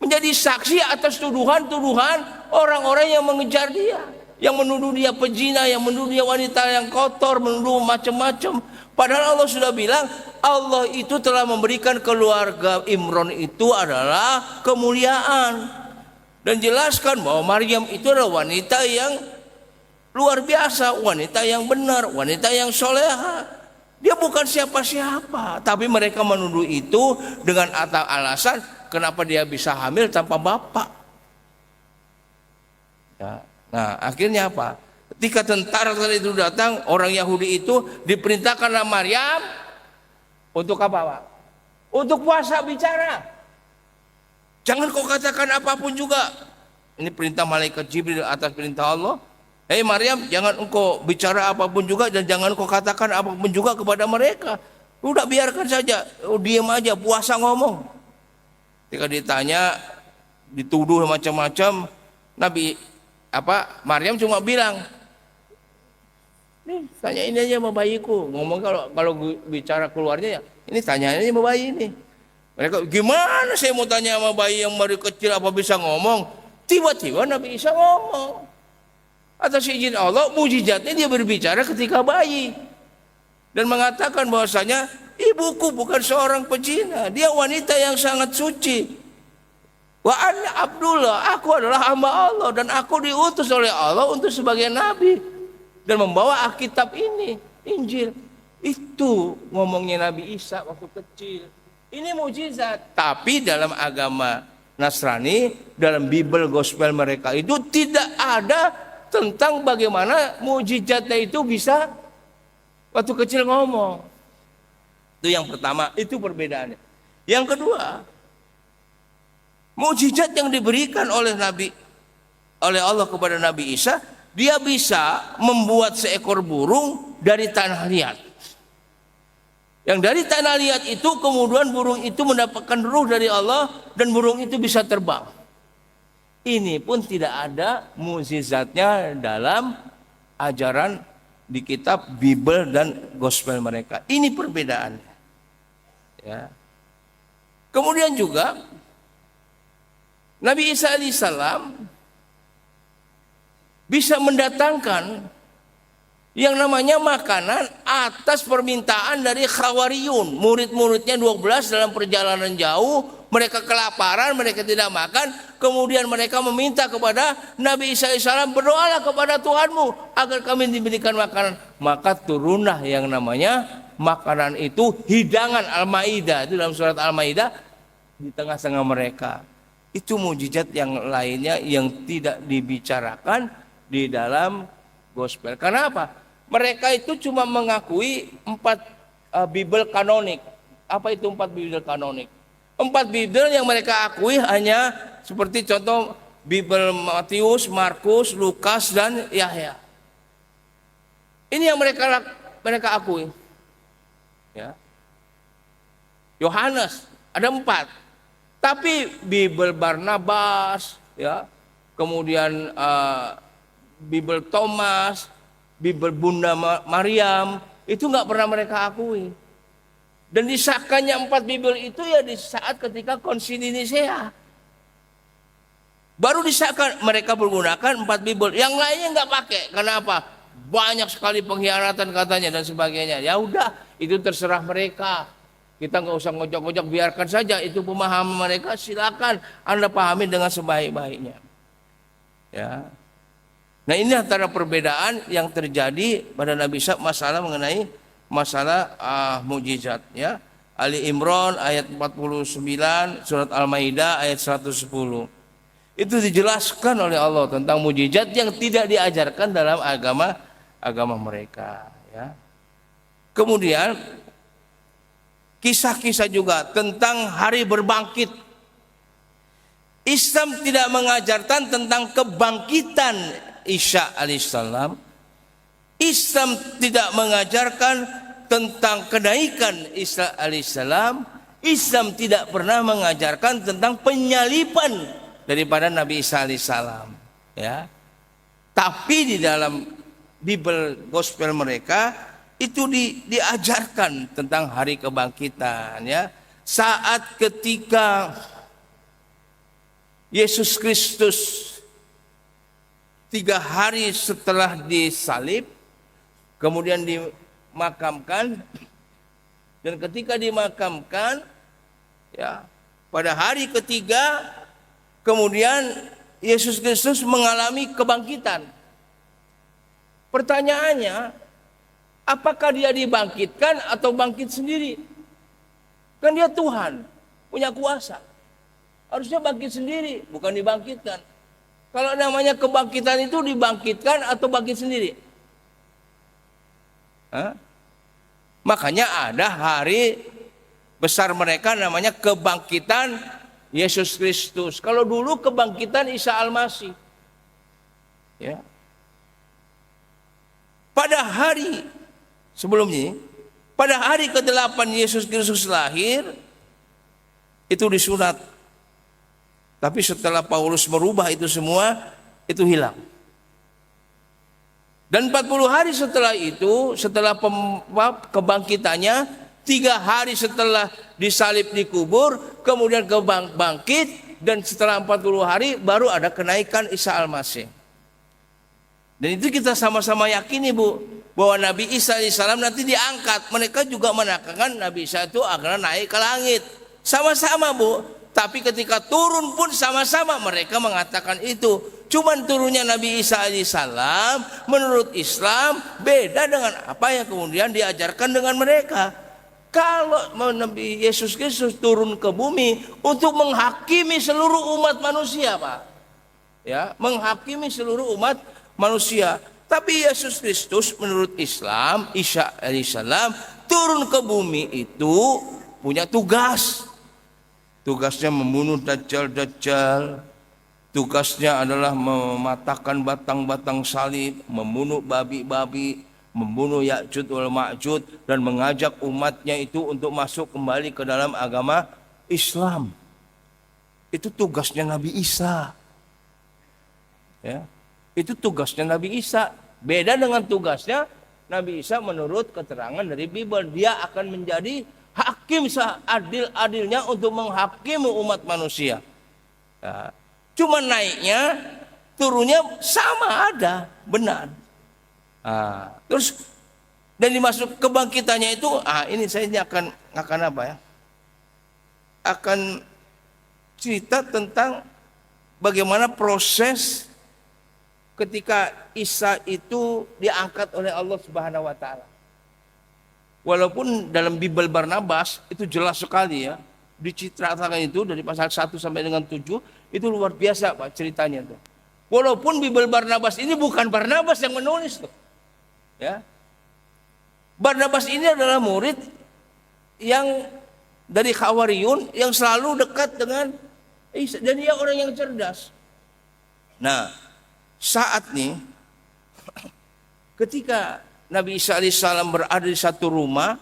Menjadi saksi atas tuduhan-tuduhan orang-orang yang mengejar dia, yang menuduh dia pezina, yang menuduh dia wanita yang kotor, menuduh macam-macam. Padahal Allah sudah bilang, Allah itu telah memberikan keluarga Imron itu adalah kemuliaan. Dan jelaskan bahwa Maryam itu adalah wanita yang luar biasa, wanita yang benar, wanita yang soleha. Dia bukan siapa-siapa, tapi mereka menuduh itu dengan alasan kenapa dia bisa hamil tanpa bapak. Ya. Nah, akhirnya apa? Ketika tentara itu datang, orang Yahudi itu diperintahkan oleh Maryam untuk apa, Pak? Untuk puasa bicara. Jangan kau katakan apapun juga. Ini perintah malaikat Jibril atas perintah Allah. Hei Maryam, jangan engkau bicara apapun juga dan jangan engkau katakan apapun juga kepada mereka. Udah biarkan saja, diam aja, puasa ngomong. Ketika ditanya, dituduh macam-macam, Maryam cuma bilang, nih tanya ini aja sama bayiku. Ngomong kalau bicara keluarnya ya, ini tanya ini sama bayi ini. Mereka, gimana saya mau tanya sama bayi yang baru kecil apa bisa ngomong? Tiba-tiba Nabi Isa ngomong. Atas izin Allah, mujizatnya dia berbicara ketika bayi dan mengatakan bahwasanya ibuku bukan seorang pezina, dia wanita yang sangat suci. Wa ana Abdullah, aku adalah hamba Allah dan aku diutus oleh Allah untuk sebagai nabi dan membawa Alkitab ini, Injil. Itu ngomongnya Nabi Isa waktu kecil. Ini mujizat. Tapi dalam agama Nasrani, dalam Bible Gospel mereka itu tidak ada tentang bagaimana mujizatnya itu bisa waktu kecil ngomong. Itu yang pertama, itu perbedaannya. Yang kedua, mujizat yang diberikan oleh Allah kepada Nabi Isa, dia bisa membuat seekor burung dari tanah liat. Yang dari tanah liat itu kemudian burung itu mendapatkan ruh dari Allah dan burung itu bisa terbang. Ini pun tidak ada mukjizatnya dalam ajaran di kitab Bible dan Gospel mereka. Ini perbedaannya. Ya. Kemudian juga Nabi Isa alaihissalam bisa mendatangkan yang namanya makanan atas permintaan dari Khawariyun. Murid-muridnya 12 dalam perjalanan jauh. Mereka kelaparan, mereka tidak makan. Kemudian mereka meminta kepada Nabi Isa AS, berdoalah kepada Tuhanmu agar kami diberikan makanan. Maka turunlah yang namanya makanan itu, hidangan Al-Maidah. Itu dalam surat Al-Maidah di tengah-tengah mereka. Itu mujizat yang lainnya yang tidak dibicarakan di dalam gospel. Karena apa? Mereka itu cuma mengakui 4 Bible kanonik. Apa itu 4 Bible kanonik? 4 Bible yang mereka akui hanya seperti contoh Bible Matius, Markus, Lukas, dan Yahya. Ini yang mereka akui. Ya. Yohanes ada 4. Tapi Bible Barnabas, ya, kemudian Bible Thomas, Bible Bunda Maryam, itu nggak pernah mereka akui. Dan disahkannya 4 Bible itu ya di saat ketika Konsili Nisea. Baru disahkan, mereka menggunakan 4 Bible. Yang lainnya nggak pakai. Karena apa? banyak sekali pengkhianatan katanya dan sebagainya. Ya udah, itu terserah mereka. Kita nggak usah ngojok-ngojok, biarkan saja itu pemahaman mereka. Silakan Anda pahami dengan sebaik-baiknya. Ya. Nah, ini antara perbedaan yang terjadi pada Nabi Isa masalah mengenai masalah mukjizat. Ya. Ali Imran ayat 49, surat Al-Maidah ayat 110. Itu dijelaskan oleh Allah tentang mukjizat yang tidak diajarkan dalam agama mereka. Ya. Kemudian kisah-kisah juga tentang hari berbangkit. Islam tidak mengajarkan tentang kebangkitan Isa alaihissalam. Islam tidak mengajarkan tentang kenaikan Isa alaihissalam. Islam tidak pernah mengajarkan tentang penyaliban daripada Nabi Isa alaihissalam. Ya. Tapi di dalam Bible Gospel mereka itu diajarkan tentang hari kebangkitan, ya. Saat ketika Yesus Kristus 3 hari setelah disalib, kemudian dimakamkan, dan ketika dimakamkan, ya, pada hari ketiga kemudian Yesus Kristus mengalami kebangkitan. Pertanyaannya, apakah dia dibangkitkan atau bangkit sendiri? Kan dia Tuhan, punya kuasa. Harusnya bangkit sendiri, bukan dibangkitkan. Kalau namanya kebangkitan itu dibangkitkan atau bangkit sendiri? Hah? Makanya ada hari besar mereka namanya kebangkitan Yesus Kristus. Kalau dulu kebangkitan Isa Al-Masih. Ya. Pada hari sebelumnya, pada hari ke-8 Yesus Kristus lahir, itu disunat. Tapi setelah Paulus merubah itu semua, itu hilang. Dan 40 hari setelah itu, setelah kebangkitannya, 3 hari setelah disalib dikubur, kemudian bangkit, dan setelah 40 hari baru ada kenaikan Isa Al-Masih. Dan itu kita sama-sama yakini, Bu, bahwa Nabi Isa alaihissalam nanti diangkat. Mereka juga menakutkan Nabi Isa itu akan naik ke langit. Sama-sama, Bu. Tapi ketika turun pun sama-sama mereka mengatakan itu. Cuman turunnya Nabi Isa alaihissalam menurut Islam beda dengan apa yang kemudian diajarkan dengan mereka. Kalau Nabi Yesus Kristus turun ke bumi untuk menghakimi seluruh umat manusia, Pak. Ya, menghakimi seluruh umat manusia. Tapi Yesus Kristus menurut Islam, Isa alaihissalam turun ke bumi itu punya tugas. Tugasnya membunuh dajjal-dajjal. Tugasnya adalah mematahkan batang-batang salib, membunuh babi-babi, membunuh Ya'jud wal Ma'jud, dan mengajak umatnya itu untuk masuk kembali ke dalam agama Islam. Itu tugasnya Nabi Isa. Ya. Itu tugasnya Nabi Isa. Beda dengan tugasnya Nabi Isa menurut keterangan dari Bible. Dia akan menjadi hakim seadil-adilnya untuk menghakimi umat manusia. Ya. Cuma naiknya, turunnya sama ada, benar. Terus dan dimasuk kebangkitannya itu, ini saya akan apa ya? Akan cerita tentang bagaimana proses ketika Isa itu diangkat oleh Allah Subhanahu wa taala. Walaupun dalam Bible Barnabas itu jelas sekali ya, dicitrakan itu dari pasal 1 sampai dengan 7, itu luar biasa Pak ceritanya tuh. Walaupun Bible Barnabas ini bukan Barnabas yang menulis tuh. Ya. Barnabas ini adalah murid yang dari Khawariyun yang selalu dekat dengan Isa, dan dia orang yang cerdas. Nah, saat nih ketika Nabi Isa alaihissalam berada di satu rumah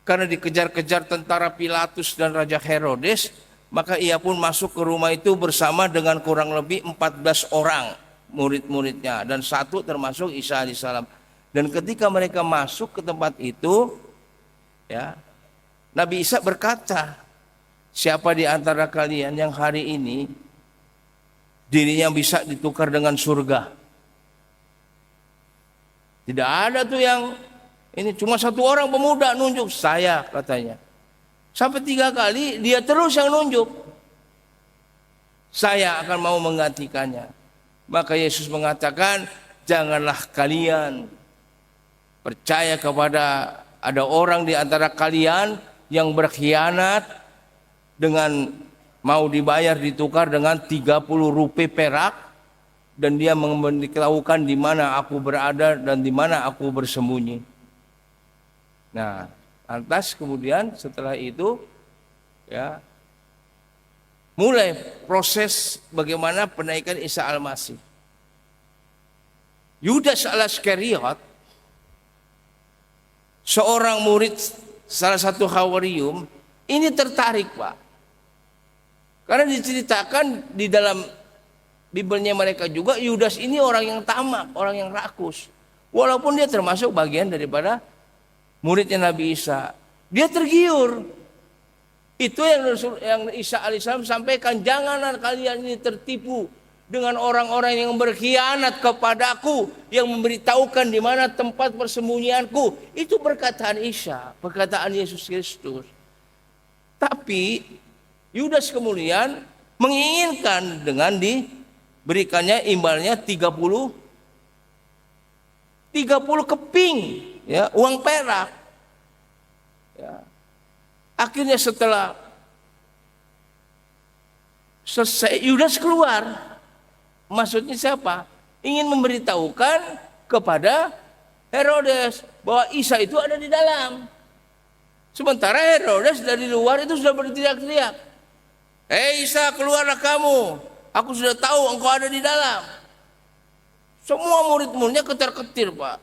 karena dikejar-kejar tentara Pilatus dan Raja Herodes, maka ia pun masuk ke rumah itu bersama dengan kurang lebih 14 orang murid-muridnya dan satu termasuk Isa alaihissalam. Dan ketika mereka masuk ke tempat itu, ya, Nabi Isa berkata, siapa di antara kalian yang hari ini dirinya bisa ditukar dengan surga? Tidak ada tuh yang ini, cuma satu orang pemuda nunjuk, saya katanya. Sampai 3 kali dia terus yang nunjuk. Saya akan mau menggantikannya. Maka Yesus mengatakan, janganlah kalian percaya kepada ada orang di antara kalian yang berkhianat dengan mau dibayar ditukar dengan 30 rupiah perak, dan dia memberitahukan di mana aku berada dan di mana aku bersembunyi. Nah, lantas kemudian setelah itu ya mulai proses bagaimana penaikan Isa Al-Masih. Yudas Al-Iskariot, seorang murid salah satu Hawarium, ini tertarik, Pak. Karena diceritakan di dalam Bibelnya mereka juga, Yudas ini orang yang tamak, orang yang rakus. Walaupun dia termasuk bagian daripada muridnya Nabi Isa. Dia tergiur. Itu yang Isa alaihissalam sampaikan, janganlah kalian ini tertipu dengan orang-orang yang berkhianat kepadaku, yang memberitahukan di mana tempat persembunyianku. Itu perkataan Isa, perkataan Yesus Kristus. Tapi Yudas kemudian menginginkan dengan diberikannya imbalnya 30 keping ya, uang perak. Ya. Akhirnya setelah selesai Yudas keluar. Maksudnya siapa? Ingin memberitahukan kepada Herodes bahwa Isa itu ada di dalam. Sementara Herodes dari luar itu sudah berteriak-teriak, "Hei Isa, keluarlah kamu. Aku sudah tahu engkau ada di dalam." Semua murid-muridnya ketar-ketir, Pak.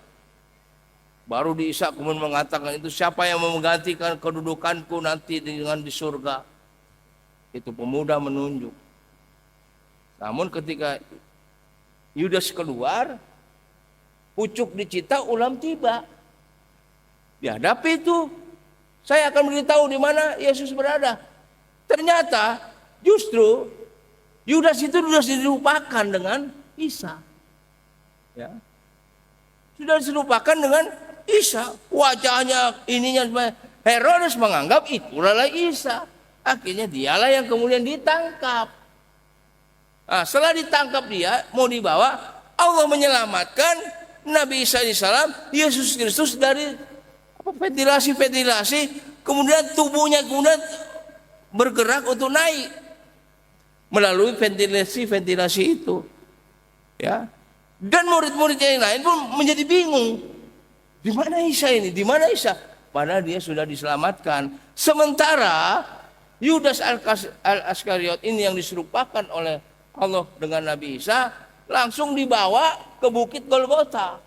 Baru di Isa kemudian mengatakan, itu siapa yang menggantikan kedudukanku nanti dengan di surga? Itu pemuda menunjuk. Namun ketika Yudas keluar, pucuk dicita, ulam tiba. Dihadapi itu, saya akan beritahu di mana Yesus berada. Ternyata justru Yudas itu sudah dilupakan dengan Isa. Ya. Sudah dilupakan dengan Isa. Wajahnya ininya, Herodes menganggap itulah Isa. Akhirnya dialah yang kemudian ditangkap. Nah, setelah ditangkap dia mau dibawa, Allah menyelamatkan Nabi Isa alaihissalam, Yesus Kristus dari ventilasi, kemudian tubuhnya kemudian bergerak untuk naik melalui ventilasi itu, ya. Dan murid-muridnya yang lain pun menjadi bingung, di mana Isa ini, di mana Isa? Padahal dia sudah diselamatkan. Sementara Yudas Al-Iskariot ini yang diserupakan oleh Allah dengan Nabi Isa langsung dibawa ke Bukit Golgota.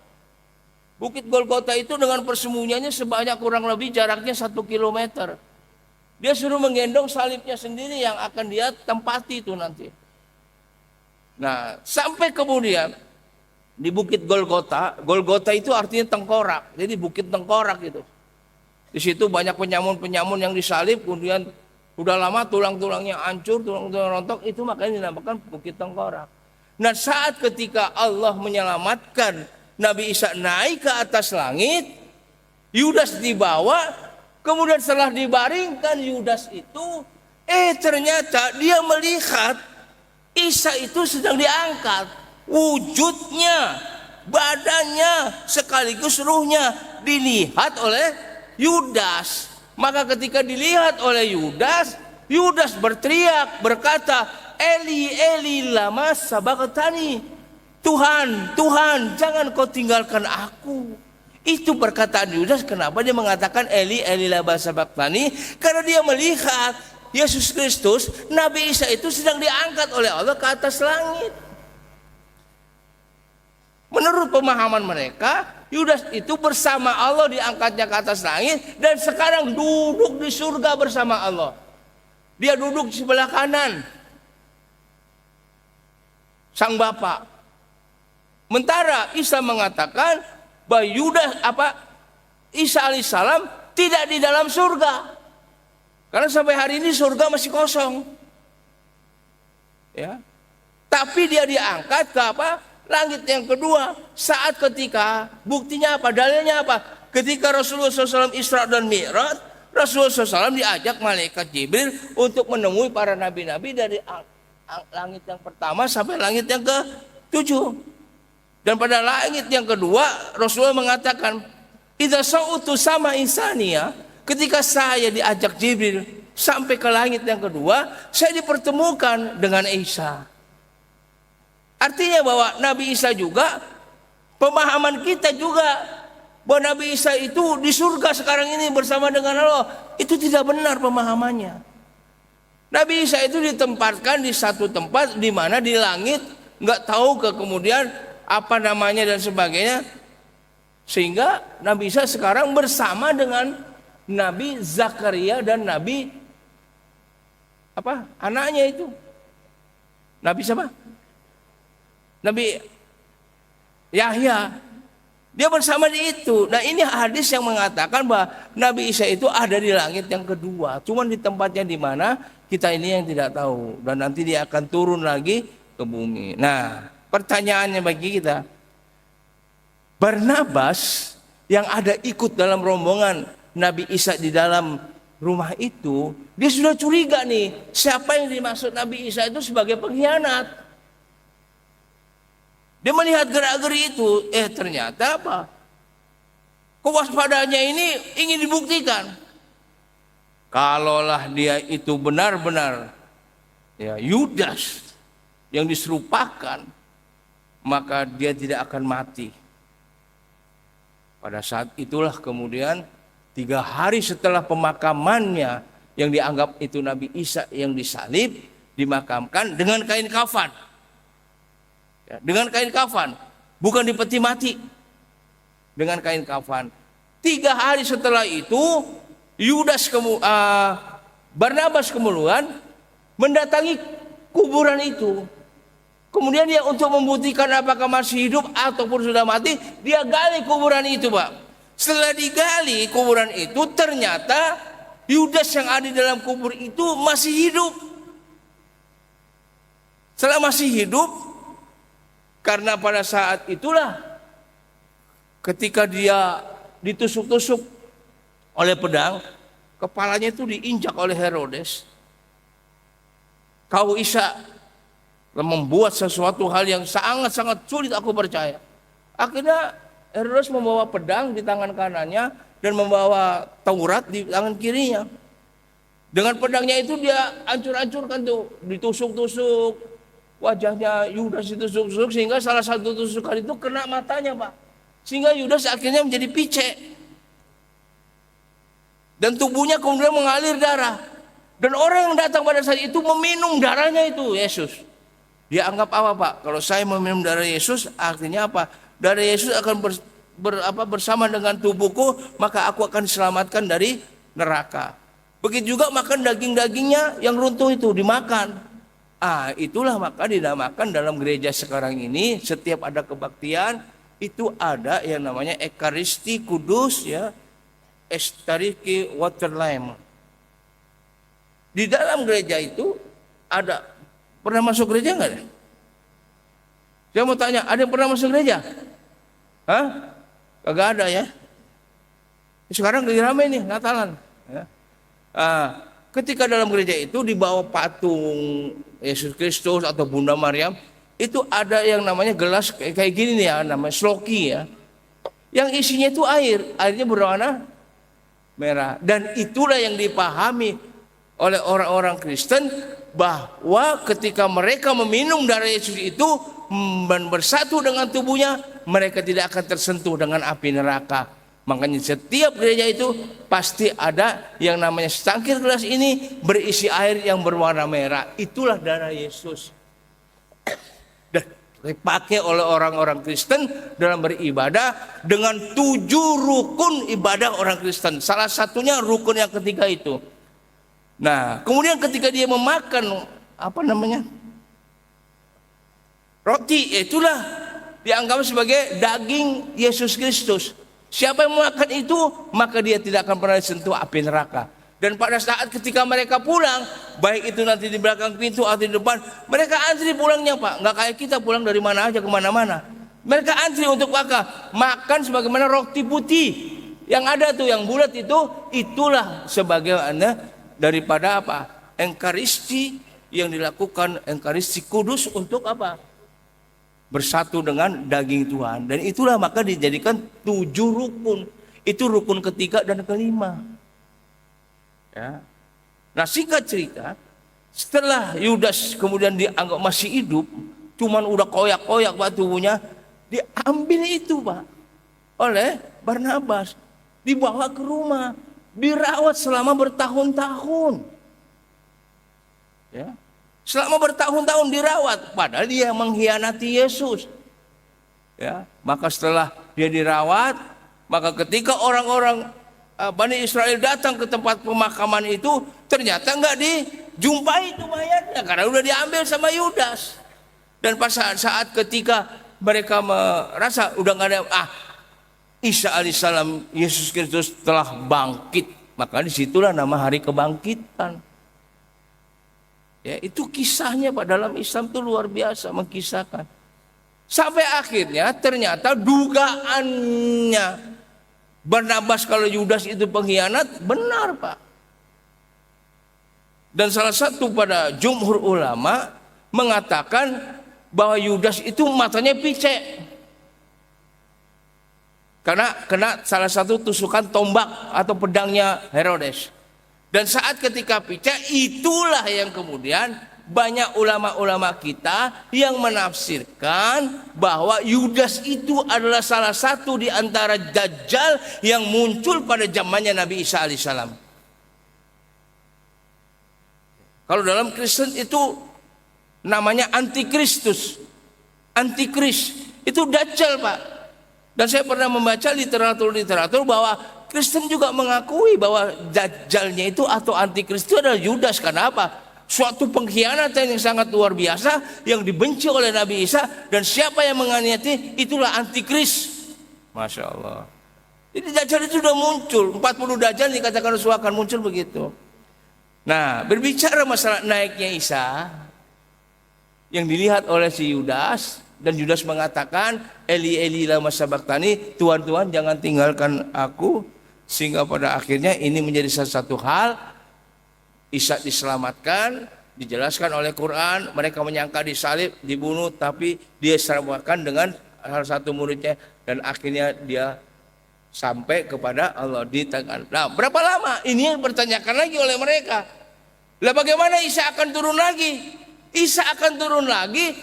Bukit Golgota itu dengan persembunyiannya sebanyak kurang lebih jaraknya 1 kilometer. Dia suruh menggendong salibnya sendiri yang akan dia tempati itu nanti. Nah, sampai kemudian di Bukit Golgota, Golgota itu artinya tengkorak. Jadi bukit tengkorak itu. Di situ banyak penyamun-penyamun yang disalib, kemudian udah lama tulang-tulangnya hancur, tulang-tulang rontok, itu makanya dinamakan Bukit Tengkorak. Nah, saat ketika Allah menyelamatkan Nabi Isa naik ke atas langit, Yudas dibawa, kemudian setelah dibaringkan Yudas itu, ternyata dia melihat Isa itu sedang diangkat. Wujudnya, badannya, sekaligus ruhnya dilihat oleh Yudas. Maka ketika dilihat oleh Yudas, Yudas berteriak berkata, "Eli, Eli, lama sabaqtani." Tuhan, Tuhan, jangan kau tinggalkan aku. Itu perkataan Yudas. Kenapa dia mengatakan Eli, Eli, lama sabaqtani? Karena dia melihat Yesus Kristus, Nabi Isa itu sedang diangkat oleh Allah ke atas langit. Menurut pemahaman mereka, Yudas itu bersama Allah diangkatnya ke atas langit dan sekarang duduk di surga bersama Allah. Dia duduk di sebelah kanan Sang Bapa. Mentara Isa mengatakan bahwa Isa alaihissalam tidak di dalam surga. Karena sampai hari ini surga masih kosong. Ya. Tapi dia diangkat ke Langit yang kedua, saat ketika, buktinya apa? Dalilnya apa? Ketika Rasulullah SAW Isra dan Mi'raj, Rasulullah SAW diajak malaikat Jibril untuk menemui para nabi-nabi dari langit yang pertama sampai langit yang ke-7. Dan pada langit yang kedua, Rasulullah mengatakan, idza sa'utu sama insania, ketika saya diajak Jibril sampai ke langit yang kedua, saya dipertemukan dengan Isa. Artinya bahwa Nabi Isa juga, pemahaman kita juga bahwa Nabi Isa itu di surga sekarang ini bersama dengan Allah, itu tidak benar pemahamannya. Nabi Isa itu ditempatkan di satu tempat di mana di langit, nggak tahu ke kemudian apa namanya dan sebagainya, sehingga Nabi Isa sekarang bersama dengan Nabi Zakaria dan Nabi apa anaknya itu, Nabi siapa? Nabi Yahya, dia bersama di itu. Nah ini hadis yang mengatakan bahwa Nabi Isa itu ada di langit yang kedua. Cuman di tempatnya di mana kita ini yang tidak tahu. Dan nanti dia akan turun lagi ke bumi. Nah pertanyaannya bagi kita, Barnabas yang ada ikut dalam rombongan Nabi Isa di dalam rumah itu, dia sudah curiga nih, siapa yang dimaksud Nabi Isa itu sebagai pengkhianat. Dia melihat gerak-geri itu, ternyata apa? Kewaspadaannya ini ingin dibuktikan. Kalaulah dia itu benar-benar ya Yudas yang diserupakan, maka dia tidak akan mati. Pada saat itulah kemudian 3 hari setelah pemakamannya yang dianggap itu Nabi Isa yang disalib, dimakamkan dengan kain kafan. Ya, dengan kain kafan, bukan di peti mati, dengan kain kafan. 3 hari setelah itu, Barnabas kemudian mendatangi kuburan itu. Kemudian dia untuk membuktikan apakah masih hidup ataupun sudah mati, dia gali kuburan itu, Pak. Setelah digali kuburan itu, ternyata Yudas yang ada di dalam kubur itu masih hidup. Setelah masih hidup, karena pada saat itulah ketika dia ditusuk-tusuk oleh pedang, kepalanya itu diinjak oleh Herodes. Kau Isa membuat sesuatu hal yang sangat-sangat sulit aku percaya. Akhirnya Herodes membawa pedang di tangan kanannya dan membawa Taurat di tangan kirinya. Dengan pedangnya itu dia hancur-hancurkan tuh, ditusuk-tusuk. Wajahnya Yudas ditusuk-tusuk sehingga salah satu tusukan itu kena matanya, Pak. Sehingga Yudas akhirnya menjadi picek. Dan tubuhnya kemudian mengalir darah. Dan orang yang datang pada saat itu meminum darahnya itu Yesus. Dia anggap apa, Pak? Kalau saya meminum darah Yesus, artinya apa? Darah Yesus akan bersama dengan tubuhku, maka aku akan diselamatkan dari neraka. Begitu juga makan daging-dagingnya yang runtuh itu dimakan. Itulah maka dinamakan dalam gereja sekarang ini setiap ada kebaktian itu ada yang namanya Ekaristi Kudus ya, Estariki Waterlime. Di dalam gereja itu ada, pernah masuk gereja nggak? Saya mau tanya, ada yang pernah masuk gereja? Hah? Kagak ada ya. Sekarang lagi ramai nih Natalan. Ya. Ketika dalam gereja itu dibawa patung Yesus Kristus atau Bunda Maryam, itu ada yang namanya gelas kayak gini nih ya, namanya sloki ya. Yang isinya itu airnya berwarna merah. Dan itulah yang dipahami oleh orang-orang Kristen bahwa ketika mereka meminum darah Yesus itu dan bersatu dengan tubuhnya, mereka tidak akan tersentuh dengan api neraka. Makanya setiap gereja itu pasti ada yang namanya secangkir gelas ini berisi air yang berwarna merah. Itulah darah Yesus. Dan dipakai oleh orang-orang Kristen dalam beribadah dengan 7 rukun ibadah orang Kristen. Salah satunya rukun yang ketiga itu. Nah, kemudian ketika dia memakan roti, itulah dianggap sebagai daging Yesus Kristus. Siapa yang memakan itu, maka dia tidak akan pernah disentuh api neraka. Dan pada saat ketika mereka pulang, baik itu nanti di belakang pintu atau di depan, mereka antri pulangnya Pak. Nggak kayak kita pulang dari mana aja kemana-mana. Mereka antri untuk makan sebagaimana roti putih yang ada tuh, yang bulat itu, itulah sebagaimana daripada apa? Ekaristi yang dilakukan, Ekaristi kudus untuk apa? Bersatu dengan daging Tuhan. Dan itulah maka dijadikan 7 rukun. Itu rukun ketiga dan kelima. Ya. Nah singkat cerita, setelah Yudas kemudian dianggap masih hidup, cuman udah koyak-koyak Pak tubuhnya, diambil itu Pak oleh Barnabas, dibawa ke rumah, dirawat selama bertahun-tahun. Ya. Selama bertahun-tahun dirawat, padahal dia mengkhianati Yesus. Ya, maka setelah dia dirawat, maka ketika orang-orang Bani Israel datang ke tempat pemakaman itu, ternyata nggak dijumpai itu mayatnya karena udah diambil sama Yudas. Dan pas saat ketika mereka merasa udah nggak ada, Isa alaihissalam, Yesus Kristus telah bangkit, maka disitulah nama hari kebangkitan. Ya, itu kisahnya Pak, dalam Islam itu luar biasa mengkisahkan. Sampai akhirnya ternyata dugaannya Barnabas kalau Yudas itu pengkhianat benar Pak. Dan salah satu pada jumhur ulama mengatakan bahwa Yudas itu matanya picek. Karena kena salah satu tusukan tombak atau pedangnya Herodes. Dan saat ketika picek, itulah yang kemudian banyak ulama-ulama kita yang menafsirkan bahwa Yudas itu adalah salah satu di antara Dajjal yang muncul pada zamannya Nabi Isa alaihissalam. Kalau dalam Kristen itu namanya Antikristus, Antikris, itu Dajjal Pak. Dan saya pernah membaca literatur bahwa Kristen juga mengakui bahwa Dajjalnya itu atau Antikris itu adalah Yudas. Karena apa? Suatu pengkhianatan yang sangat luar biasa yang dibenci oleh Nabi Isa, dan siapa yang menganiati itulah Antikris. Masya Allah. Jadi Dajjal itu sudah muncul, 40 Dajjal dikatakan Rasul akan muncul begitu. Nah, berbicara masalah naiknya Isa yang dilihat oleh si Yudas, dan Yudas mengatakan, Eli Eli lama sabaqtani, Tuhan Tuhan jangan tinggalkan aku, sehingga pada akhirnya ini menjadi salah satu hal. Isa diselamatkan, dijelaskan oleh Quran, mereka menyangka disalib, dibunuh, tapi dia diselamatkan dengan salah satu muridnya, dan akhirnya dia sampai kepada Allah di tangan. Nah, berapa lama? Ini yang bertanyakan lagi oleh mereka. Lah bagaimana Isa akan turun lagi? Isa akan turun lagi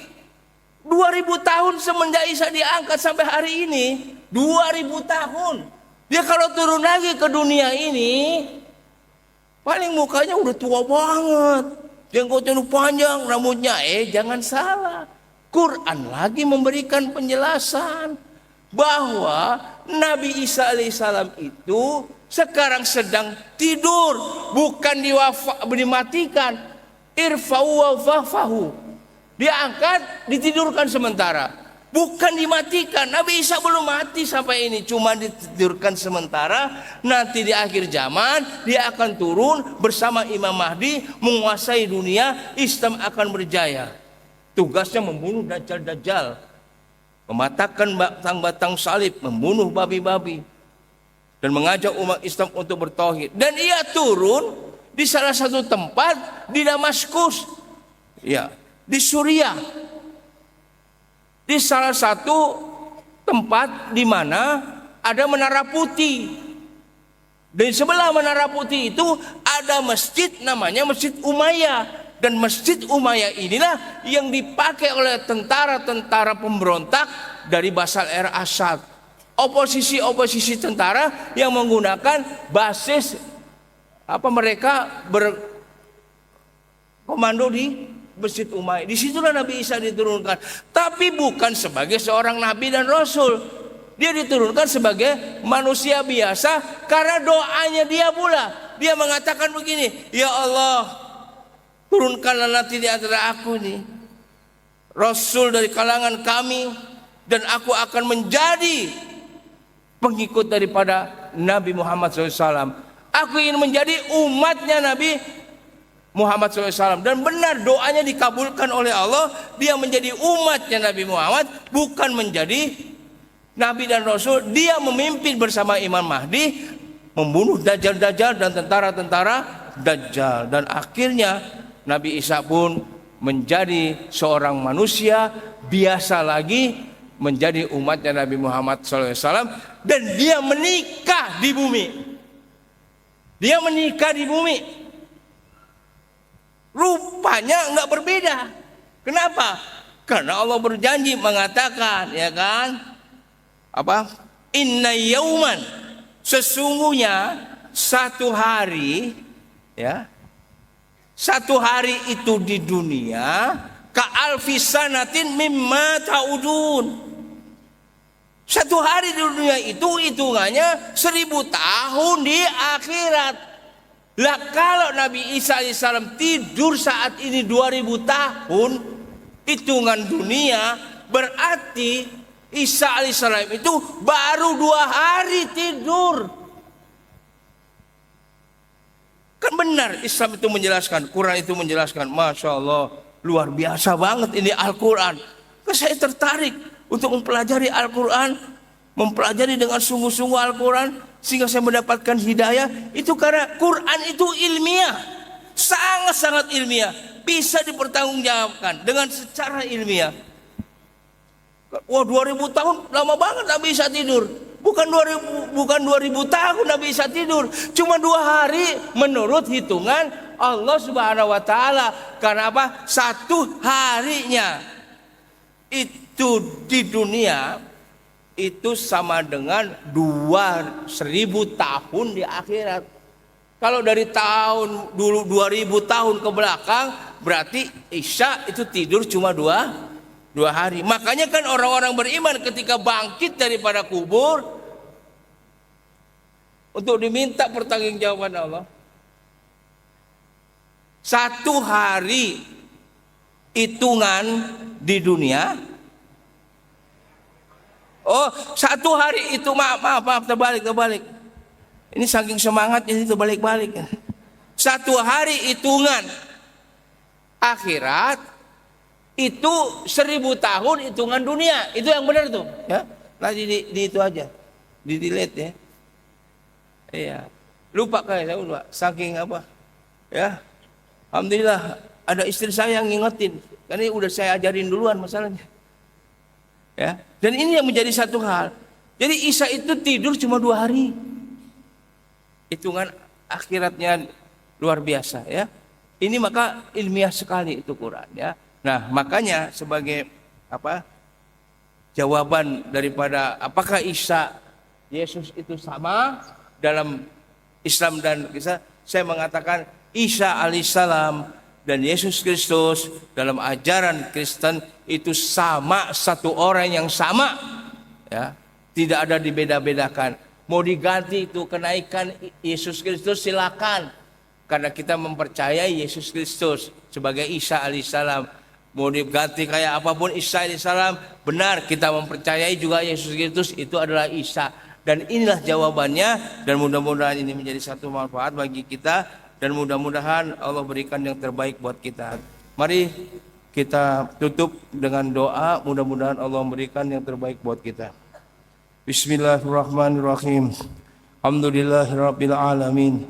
2000 tahun semenjak Isa diangkat sampai hari ini. 2000 tahun. Dia kalau turun lagi ke dunia ini, paling mukanya udah tua banget, jenggotnya udah panjang, rambutnya. Jangan salah, Quran lagi memberikan penjelasan bahwa Nabi Isa alaihissalam itu sekarang sedang tidur, bukan dimatikan. Irfa'u wa fafahu, diangkat, ditidurkan sementara, bukan dimatikan. Nabi Isa belum mati sampai ini, cuma ditidurkan sementara. Nanti di akhir zaman dia akan turun bersama Imam Mahdi, menguasai dunia, Islam akan berjaya. Tugasnya membunuh Dajjal-Dajjal, mematahkan batang-batang salib, membunuh babi-babi, dan mengajak umat Islam untuk bertauhid. Dan ia turun di salah satu tempat di Damaskus, ya, di Suriah, di salah satu tempat di mana ada menara putih. Dan sebelah menara putih itu ada masjid namanya Masjid Umayyah. Dan Masjid Umayyah inilah yang dipakai oleh tentara-tentara pemberontak dari Bashar al-Assad. Oposisi tentara yang menggunakan basis mereka berkomando di Masjid Umayyah. Disitulah Nabi Isa diturunkan, tapi bukan sebagai seorang nabi dan rasul. Dia diturunkan sebagai manusia biasa karena doanya dia pula. Dia mengatakan begini, ya Allah, turunkanlah nanti di antara aku ini rasul dari kalangan kami, dan aku akan menjadi pengikut daripada Nabi Muhammad SAW. Aku ingin menjadi umatnya Nabi Muhammad SAW. Dan benar doanya dikabulkan oleh Allah. Dia menjadi umatnya Nabi Muhammad, bukan menjadi Nabi dan Rasul. Dia memimpin bersama Imam Mahdi, membunuh Dajjal-Dajjal dan tentara-tentara Dajjal. Dan akhirnya Nabi Isa pun menjadi seorang manusia biasa lagi, menjadi umatnya Nabi Muhammad SAW. Dan dia menikah di bumi. Dia menikah di bumi. Rupanya enggak berbeda. Kenapa? Karena Allah berjanji mengatakan, ya kan? Apa? Inna yauman, sesungguhnya satu hari, ya. Satu hari itu di dunia ka alfi sanatin mimma ta'udun. Satu hari di dunia itu hitungannya 1000 tahun di akhirat. Lah kalau Nabi Isa alaihissalam tidur saat ini 2000 tahun hitungan dunia, berarti Isa alaihissalam itu baru 2 hari tidur. Kan benar Islam itu menjelaskan, Quran itu menjelaskan. Masya Allah, luar biasa banget ini Al-Quran. Saya tertarik untuk mempelajari Al-Quran, mempelajari dengan sungguh-sungguh Al-Quran, sehingga saya mendapatkan hidayah. Itu karena Quran itu ilmiah, sangat-sangat ilmiah, bisa dipertanggungjawabkan dengan secara ilmiah. Wah, 2000 tahun lama banget Nabi Isa tidur. Bukan 2000 tahun Nabi Isa tidur, cuma 2 hari menurut hitungan Allah Subhanahu wa taala. Karena apa? Satu harinya itu di dunia itu sama dengan 2000 tahun di akhirat. Kalau dari tahun dulu 2000 tahun ke belakang, berarti Isa itu tidur cuma 2 hari. Makanya kan orang-orang beriman ketika bangkit daripada kubur untuk diminta pertanggungjawaban Allah, 1 hari hitungan di dunia. Oh, 1 hari itu maaf terbalik. Ini saking semangatnya itu balik-balik. 1 hari hitungan akhirat itu 1000 tahun hitungan dunia. Itu yang benar tuh, ya. Nah di itu aja, di delete ya. Iya, lupa kayak saya lupa. Saking apa? Ya, alhamdulillah ada istri saya yang ngingetin. Karena udah saya ajarin duluan masalahnya. Ya, dan ini yang menjadi satu hal. Jadi Isa itu tidur cuma 2 hari. Hitungan akhiratnya luar biasa ya. Ini maka ilmiah sekali itu Quran ya. Nah, makanya sebagai apa? Jawaban daripada apakah Isa Yesus itu sama dalam Islam dan kisah, saya mengatakan Isa alaihissalam dan Yesus Kristus dalam ajaran Kristen itu sama, satu orang yang sama ya, tidak ada dibeda-bedakan. Mau diganti itu kenaikan Yesus Kristus silakan, karena kita mempercayai Yesus Kristus sebagai Isa alaihissalam. Mau diganti kayak apapun Isa alaihissalam, benar kita mempercayai juga Yesus Kristus itu adalah Isa. Dan inilah jawabannya, dan mudah-mudahan ini menjadi satu manfaat bagi kita, dan mudah-mudahan Allah berikan yang terbaik buat kita. Mari kita tutup dengan doa, mudah-mudahan Allah memberikan yang terbaik buat kita. Bismillahirrahmanirrahim. Alhamdulillahirabbil alamin.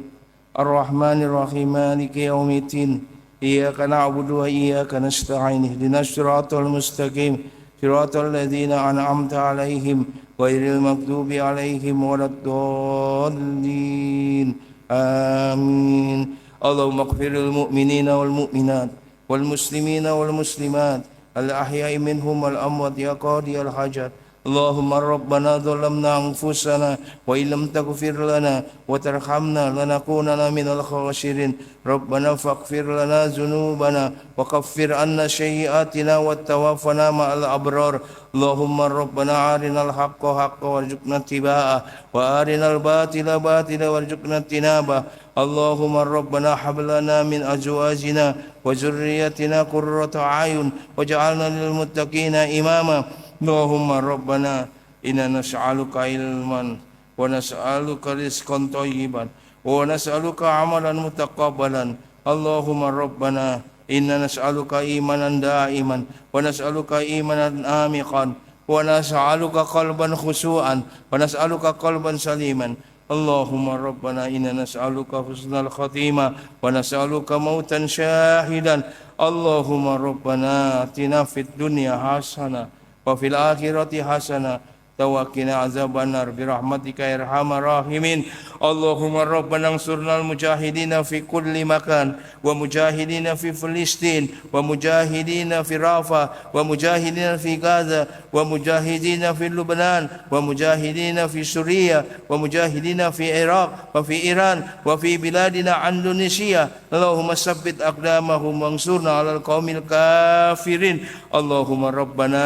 Ar-Rahmanirrahim, Maliki yaumiddin. Iyyaka na'budu wa iyyaka nasta'in. Ihdinas siratal mustaqim. Siratal ladzina an'amta 'alaihim ghairil maghdubi 'alaihim waladdallin. Amin. Allahumma ighfirlil mu'minina wal mu'minat wal muslimina wal muslimat al ahya'i minhum wal amwat ya qadiyal hajat. Allahumma rabbana zalamna anfusana wa illam taghfir lana wa tarhamna lanakunanna minal khasirin. Rabbana faghfir lana dzunubana wa kaffir anna sayyi'atina wa tawaffana ma'al abrar. Allahumma rabbana arinal haqqa haqqan warzuqna ittiba'ah wa arinal batila batila warzuqna ijtinabah. Allahumma rabbana hab lana min azwajina wa dzurriyyatina qurrata a'yun waj'alna lil muttaqina imama. Allahumma rabbana inna nas'aluka ilman wa nas'aluka rizqan thayyiban ونسألك عملا متقبلا. اللهم ربنا إنا نسألك إيمانا دائما ونسألك إيمانا عميقا ونسألك قلبا خشوعا ونسألك قلبا سليما. اللهم ربنا إنا نسألك حسن الخاتمة ونسألك موتا شاهدا. اللهم ربنا آتنا في الدنيا حسنة وفي الآخرة حسنة وقنا عذاب النار برحمتك يا أرحم الراحمين. اللهم ربنا انصرنا المجاهدين في كل مكان ومجاهدين في فلسطين ومجاهدين في رافع ومجاهدين في غزة ومجاهدين في لبنان ومجاهدين في سوريا ومجاهدين في العراق وفي إيران وفي بلادنا أندونيسيا. اللهم ثبت أقدامهم وانصرنا على القوم الكافرين. اللهم ربنا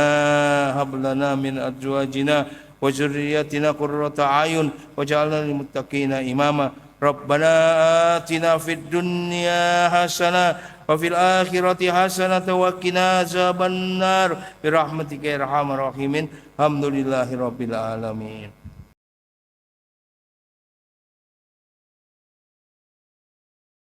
هب لنا من أزواجنا وذرياتنا قرة أعين واجعلنا للمتقين إماما. ربنا آتنا في الدنيا حسنة وفي الآخرة حسنة وقنا عذاب النار برحمتك يا أرحم الراحمين. الحمد لله رب العالمين.